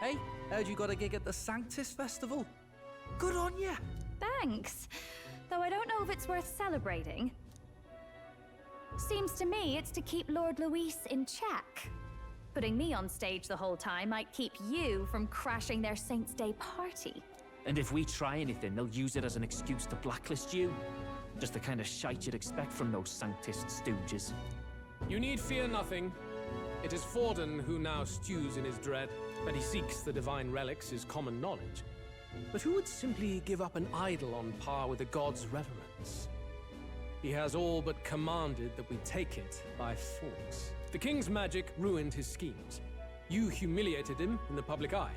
Hey, heard you got a gig at the Sanctus Festival? Good on ya! Thanks. Though I don't know if it's worth celebrating. Seems to me it's to keep Lord Luis in check. Putting me on stage the whole time might keep you from crashing their Saints' Day party. And if we try anything, they'll use it as an excuse to blacklist you. Just the kind of shite you'd expect from those Sanctist stooges. You need fear nothing. It is Forden who now stews in his dread. That he seeks the divine relics is common knowledge. But who would simply give up an idol on par with a god's reverence? He has all but commanded that we take it by force. The king's magic ruined his schemes. You humiliated him in the public eye.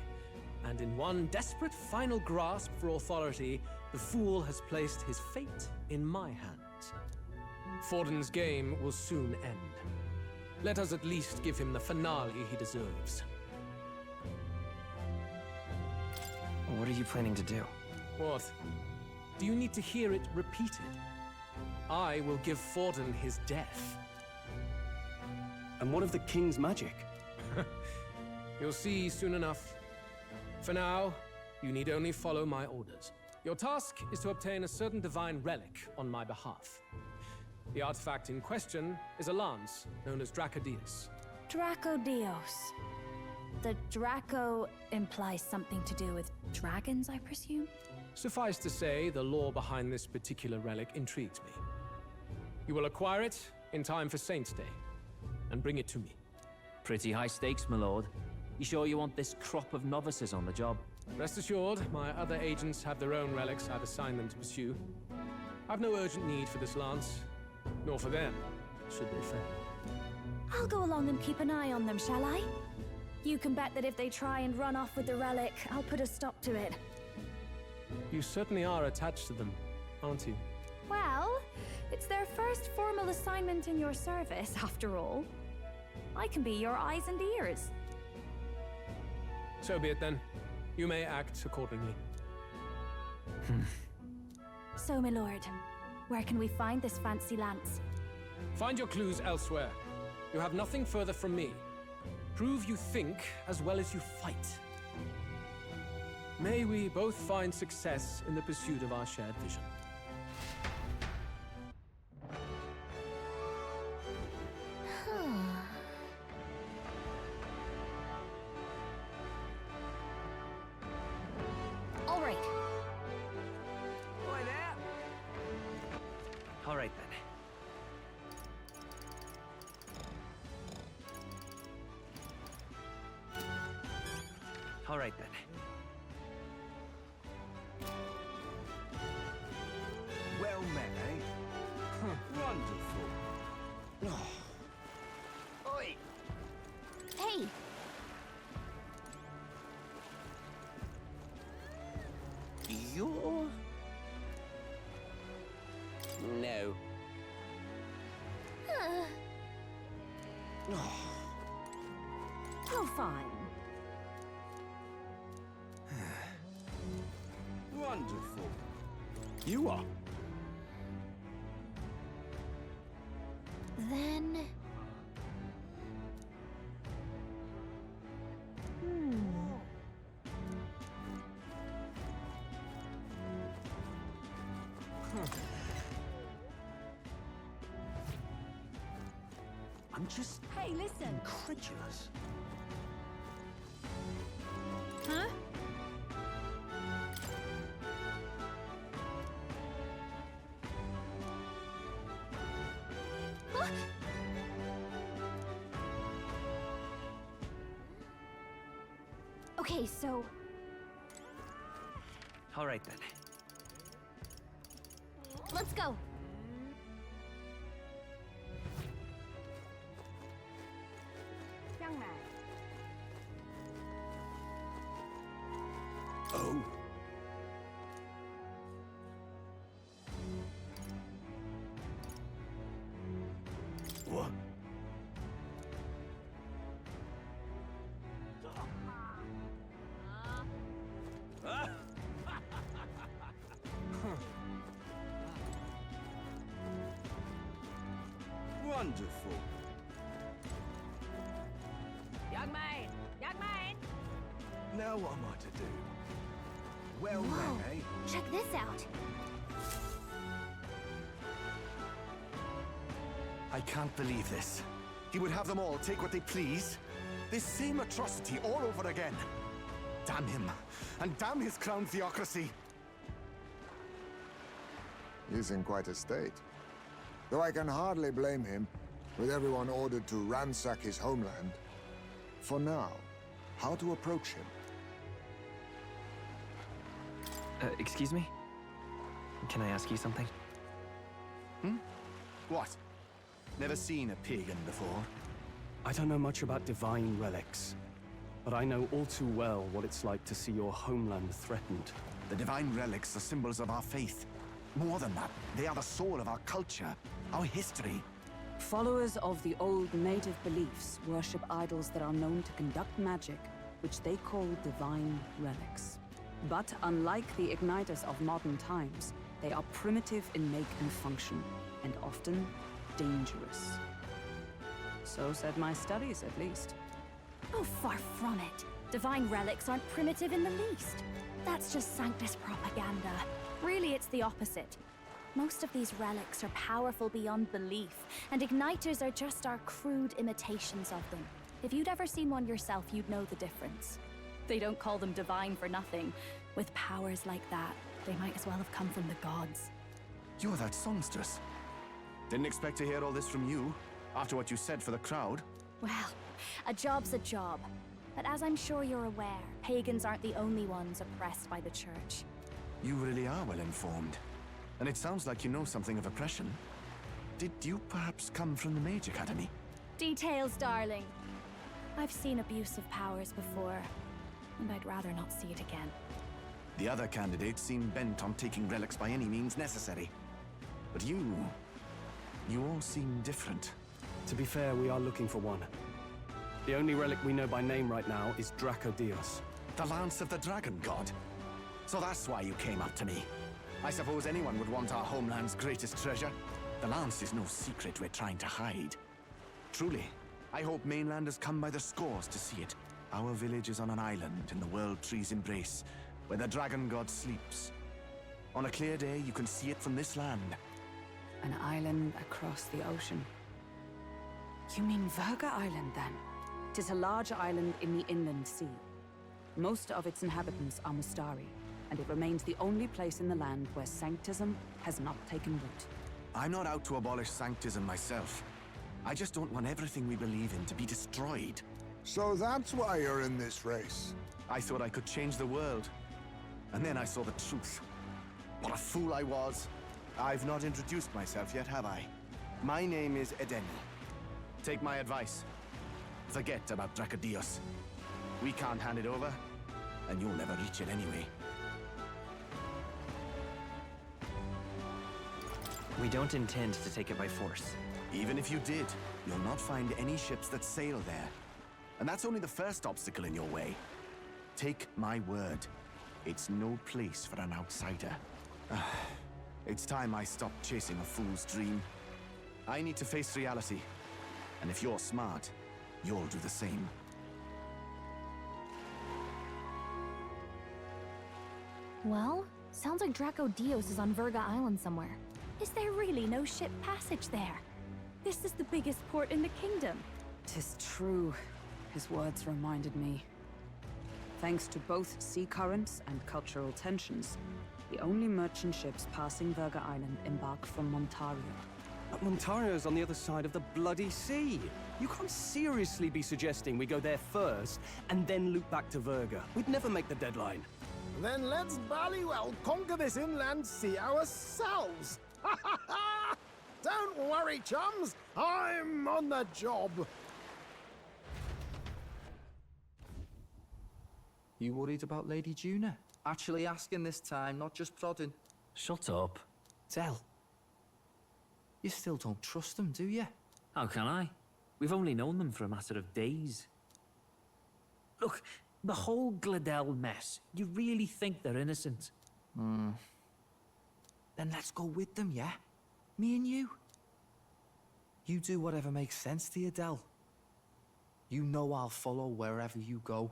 And in one desperate final grasp for authority, the fool has placed his fate in my hands. Forden's game will soon end. Let us at least give him the finale he deserves. What are you planning to do? What? Do you need to hear it repeated? I will give Forden his death. And what of the king's magic? You'll see soon enough. For now, you need only follow my orders. Your task is to obtain a certain divine relic on my behalf. The artifact in question is a lance known as Dracodius. Dracodios. The Draco implies something to do with dragons, I presume? Suffice to say, the lore behind this particular relic intrigues me. You will acquire it in time for Saint's Day, and bring it to me. Pretty high stakes, my lord. You sure you want this crop of novices on the job? Rest assured, my other agents have their own relics I've assigned them to pursue. I've no urgent need for this lance, nor for them, should they fail. I'll go along and keep an eye on them, shall I? You can bet that if they try and run off with the relic, I'll put a stop to it. You certainly are attached to them, aren't you? Well, it's their first formal assignment in your service, after all. I can be your eyes and ears. So be it then. You may act accordingly. So, my lord, where can we find this fancy lance? Find your clues elsewhere. You have nothing further from me. Prove you think as well as you fight. May we both find success in the pursuit of our shared vision. All right. All right, then. All right, then. Well met, eh? Wonderful. Oi! Hey! You're... No. Oh, fine. Wonderful. You are. Then... I'm just Hey, listen. incredulous. Huh? Okay, so... All right, then. let's go. Young man. Oh. What? Wonderful. Young man! Young man! Now what am I to do? Well Whoa, met, eh? check this out. I can't believe this. He would have them all take what they please. This same atrocity all over again. Damn him. And damn his crown theocracy. He's in quite a state. Though I can hardly blame him, with everyone ordered to ransack his homeland. For now, how to approach him? Excuse me? Can I ask you something? What? Never seen a pagan before? I don't know much about divine relics, but I know all too well what it's like to see your homeland threatened. The divine relics are symbols of our faith. More than that, they are the soul of our culture, our history. Followers of the old native beliefs worship idols that are known to conduct magic, which they call divine relics. But unlike the igniters of modern times, they are primitive in make and function, and often dangerous. So said my studies, at least. Oh, far from it. Divine relics aren't primitive in the least. That's just Sanctus propaganda. Really, it's the opposite. Most of these relics are powerful beyond belief, and igniters are just our crude imitations of them. If you'd ever seen one yourself, you'd know the difference. They don't call them divine for nothing. With powers like that, they might as well have come from the gods. You're that songstress. Didn't expect to hear all this from you, after what you said for the crowd. Well, a job's a job. But as I'm sure you're aware, pagans aren't the only ones oppressed by the church. You really are well informed. And it sounds like you know something of oppression. Did you perhaps come from the Mage Academy? Details, darling. I've seen abuse of powers before, and I'd rather not see it again. The other candidates seem bent on taking relics by any means necessary. But you all seem different. To be fair, we are looking for one. The only relic we know by name right now is Dracodios. The Lance of the Dragon God? So that's why you came up to me. I suppose anyone would want our homeland's greatest treasure. The Lance is no secret we're trying to hide. Truly, I hope mainlanders come by the scores to see it. Our village is on an island in the World Tree's embrace, where the Dragon God sleeps. On a clear day, you can see it from this land. An island across the ocean. You mean Verga Island, then? 'Tis a large island in the inland sea. Most of its inhabitants are Mustari, and it remains the only place in the land where Sanctism has not taken root. I'm not out to abolish Sanctism myself. I just don't want everything we believe in to be destroyed. So that's why you're in this race. I thought I could change the world. And then I saw the truth. What a fool I was. I've not introduced myself yet, have I? My name is Edeni. Take my advice. Forget about Dracodios. We can't hand it over, and you'll never reach it anyway. We don't intend to take it by force. Even if you did, you'll not find any ships that sail there. And that's only the first obstacle in your way. Take my word. It's no place for an outsider. It's time I stopped chasing a fool's dream. I need to face reality. And if you're smart, you'll do the same. Well, sounds like Dracodios is on Verga Island somewhere. Is there really no ship passage there? This is the biggest port in the kingdom. 'Tis true. His words reminded me. Thanks to both sea currents and cultural tensions, the only merchant ships passing Verga Island embark from Montario. But Montario's on the other side of the bloody sea. You can't seriously be suggesting we go there first and then loop back to Verga. We'd never make the deadline. Then let's ballywell conquer this inland sea ourselves! Ha ha ha! Don't worry, chums! I'm on the job! You worried about Lady Junah? Actually asking this time, not just prodding. Shut up. Tell. You still don't trust them, do you? How can I? We've only known them for a matter of days. Look, the whole Gladell mess, you really think they're innocent? Then let's go with them, yeah? Me and you. You do whatever makes sense to you, Del. You know I'll follow wherever you go.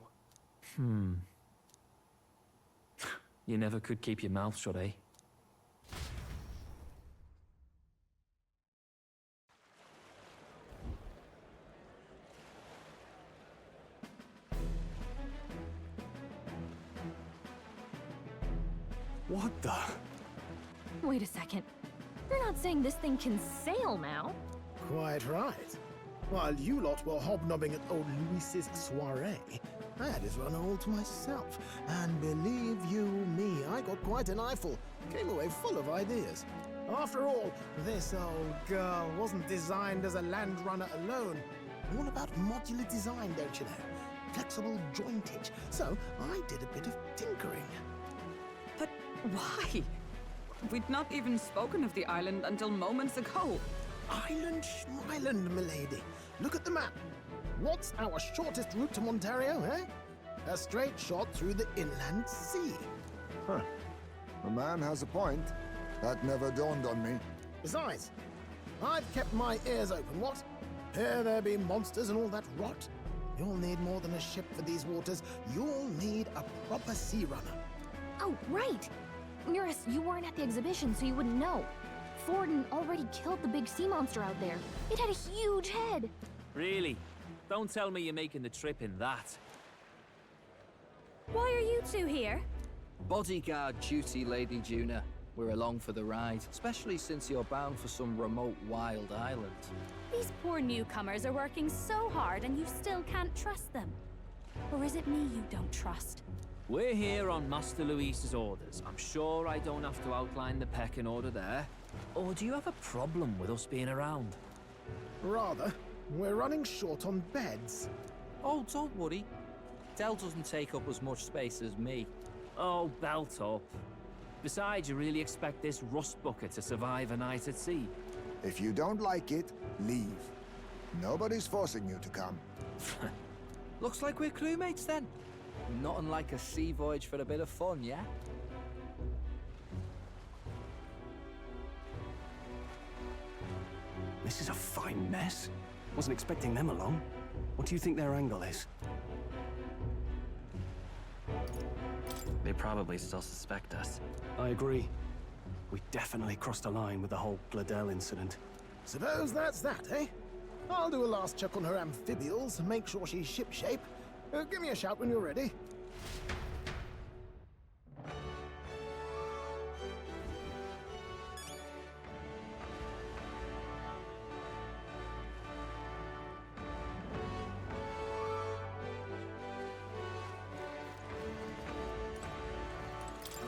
You never could keep your mouth shut, eh? What the? Wait a second. You're not saying this thing can sail now? Quite right. While you lot were hobnobbing at old Luis's soiree, I had his run all to myself. And believe you me, I got quite an eyeful. Came away full of ideas. After all, this old girl wasn't designed as a land runner alone. All about modular design, don't you know? Flexible jointage. So I did a bit of tinkering. But why? We'd not even spoken of the island until moments ago. Island Schmyland, milady. Look at the map. What's our shortest route to Montario, eh? A straight shot through the inland sea. Huh. The man has a point. That never dawned on me. Besides, I've kept my ears open, what? Here there be monsters and all that rot. You'll need more than a ship for these waters. You'll need a proper sea runner. Oh, right! Eurus, you weren't at the exhibition, so you wouldn't know. Forden already killed the big sea monster out there. It had a huge head. Really? Don't tell me you're making the trip in that. Why are you two here? Bodyguard duty, Lady Junah. We're along for the ride, especially since you're bound for some remote wild island. These poor newcomers are working so hard and you still can't trust them. Or is it me you don't trust? We're here on Master Luis's orders. I'm sure I don't have to outline the pecking order there. Or do you have a problem with us being around? Rather. We're running short on beds. Oh, don't worry. Del doesn't take up as much space as me. Oh, belt up. Besides, you really expect this rust bucket to survive a night at sea? If you don't like it, leave. Nobody's forcing you to come. Looks like we're crewmates then. Nothing like a sea voyage for a bit of fun, yeah? This is a fine mess. Wasn't expecting them along. What do you think their angle is? They probably still suspect us. I agree. We definitely crossed a line with the whole Gladell incident. Suppose that's that, eh? I'll do a last check on her amphibials, make sure she's shipshape. Give me a shout when you're ready.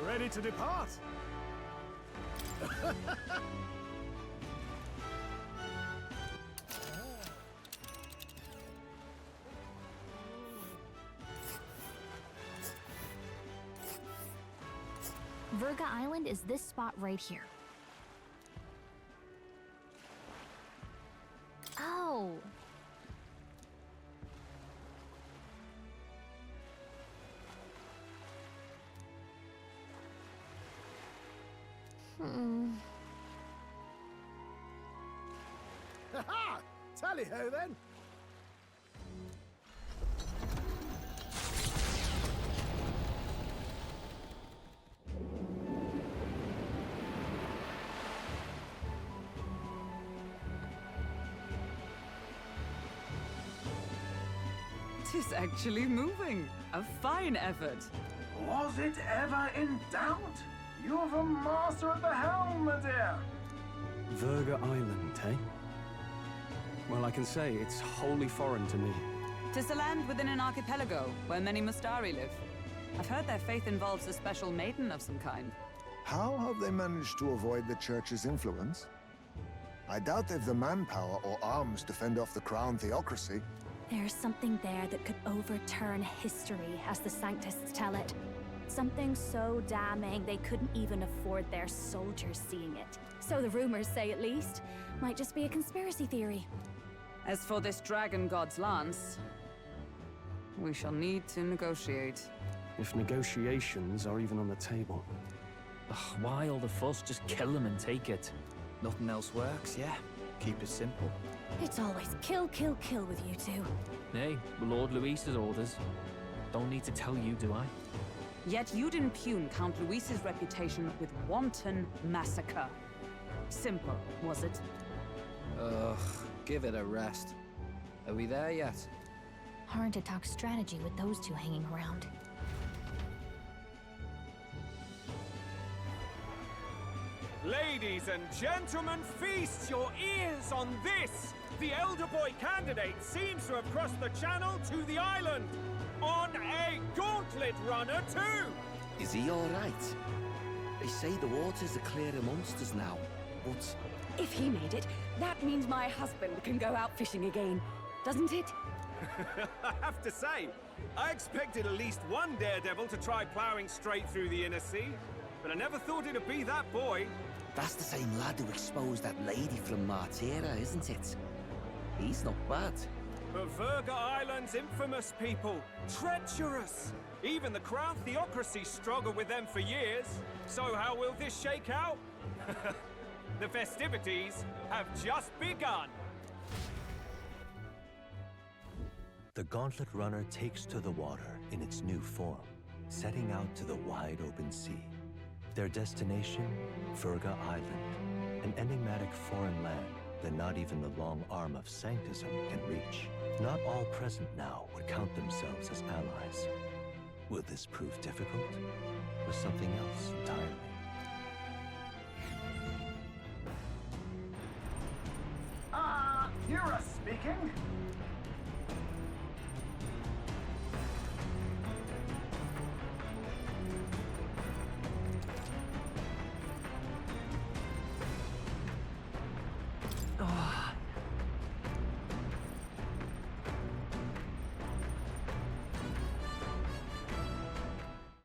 Ready to depart? Virga Island is this spot right here. Oh. Ha-ha! Tally-ho then! Tis actually moving. A fine effort. Was it ever in doubt? You're the master at the helm, my dear. Virga Island, eh? Well, I can say it's wholly foreign to me. 'Tis a land within an archipelago, where many Mustari live. I've heard their faith involves a special maiden of some kind. How have they managed to avoid the Church's influence? I doubt they've the manpower or arms to fend off the crown theocracy. There's something there that could overturn history, as the Sanctists tell it. Something so damning they couldn't even afford their soldiers seeing it. So the rumors say, at least. Might just be a conspiracy theory. As for this dragon god's lance, we shall need to negotiate. If negotiations are even on the table. Ugh, why all the fuss? Just kill them and take it. Nothing else works, yeah? Keep it simple. It's always kill, kill, kill with you two. Hey, Lord Luis's orders. Don't need to tell you, do I? Yet you'd impugn Count Luis's reputation with wanton massacre. Simple, was it? Ugh, give it a rest. Are we there yet? Hard to talk strategy with those two hanging around. Ladies and gentlemen, feast your ears on this! The elder boy candidate seems to have crossed the channel to the island! On a gauntlet runner, too! Is he all right? They say the waters are clear amongst us now, but... If he made it, that means my husband can go out fishing again, doesn't it? I have to say, I expected at least one daredevil to try plowing straight through the inner sea, but I never thought it'd be that boy. That's the same lad who exposed that lady from Martira, isn't it? He's not bad. But Virga Island's infamous people, treacherous. Even the Crown Theocracy struggled with them for years. So how will this shake out? The festivities have just begun. The Gauntlet Runner takes to the water in its new form. setting out to the wide open sea. Their destination, Furga Island, an enigmatic foreign land that not even the long arm of Sanctism can reach. Not all present now would count themselves as allies. Will this prove difficult, or something else entirely? You're speaking?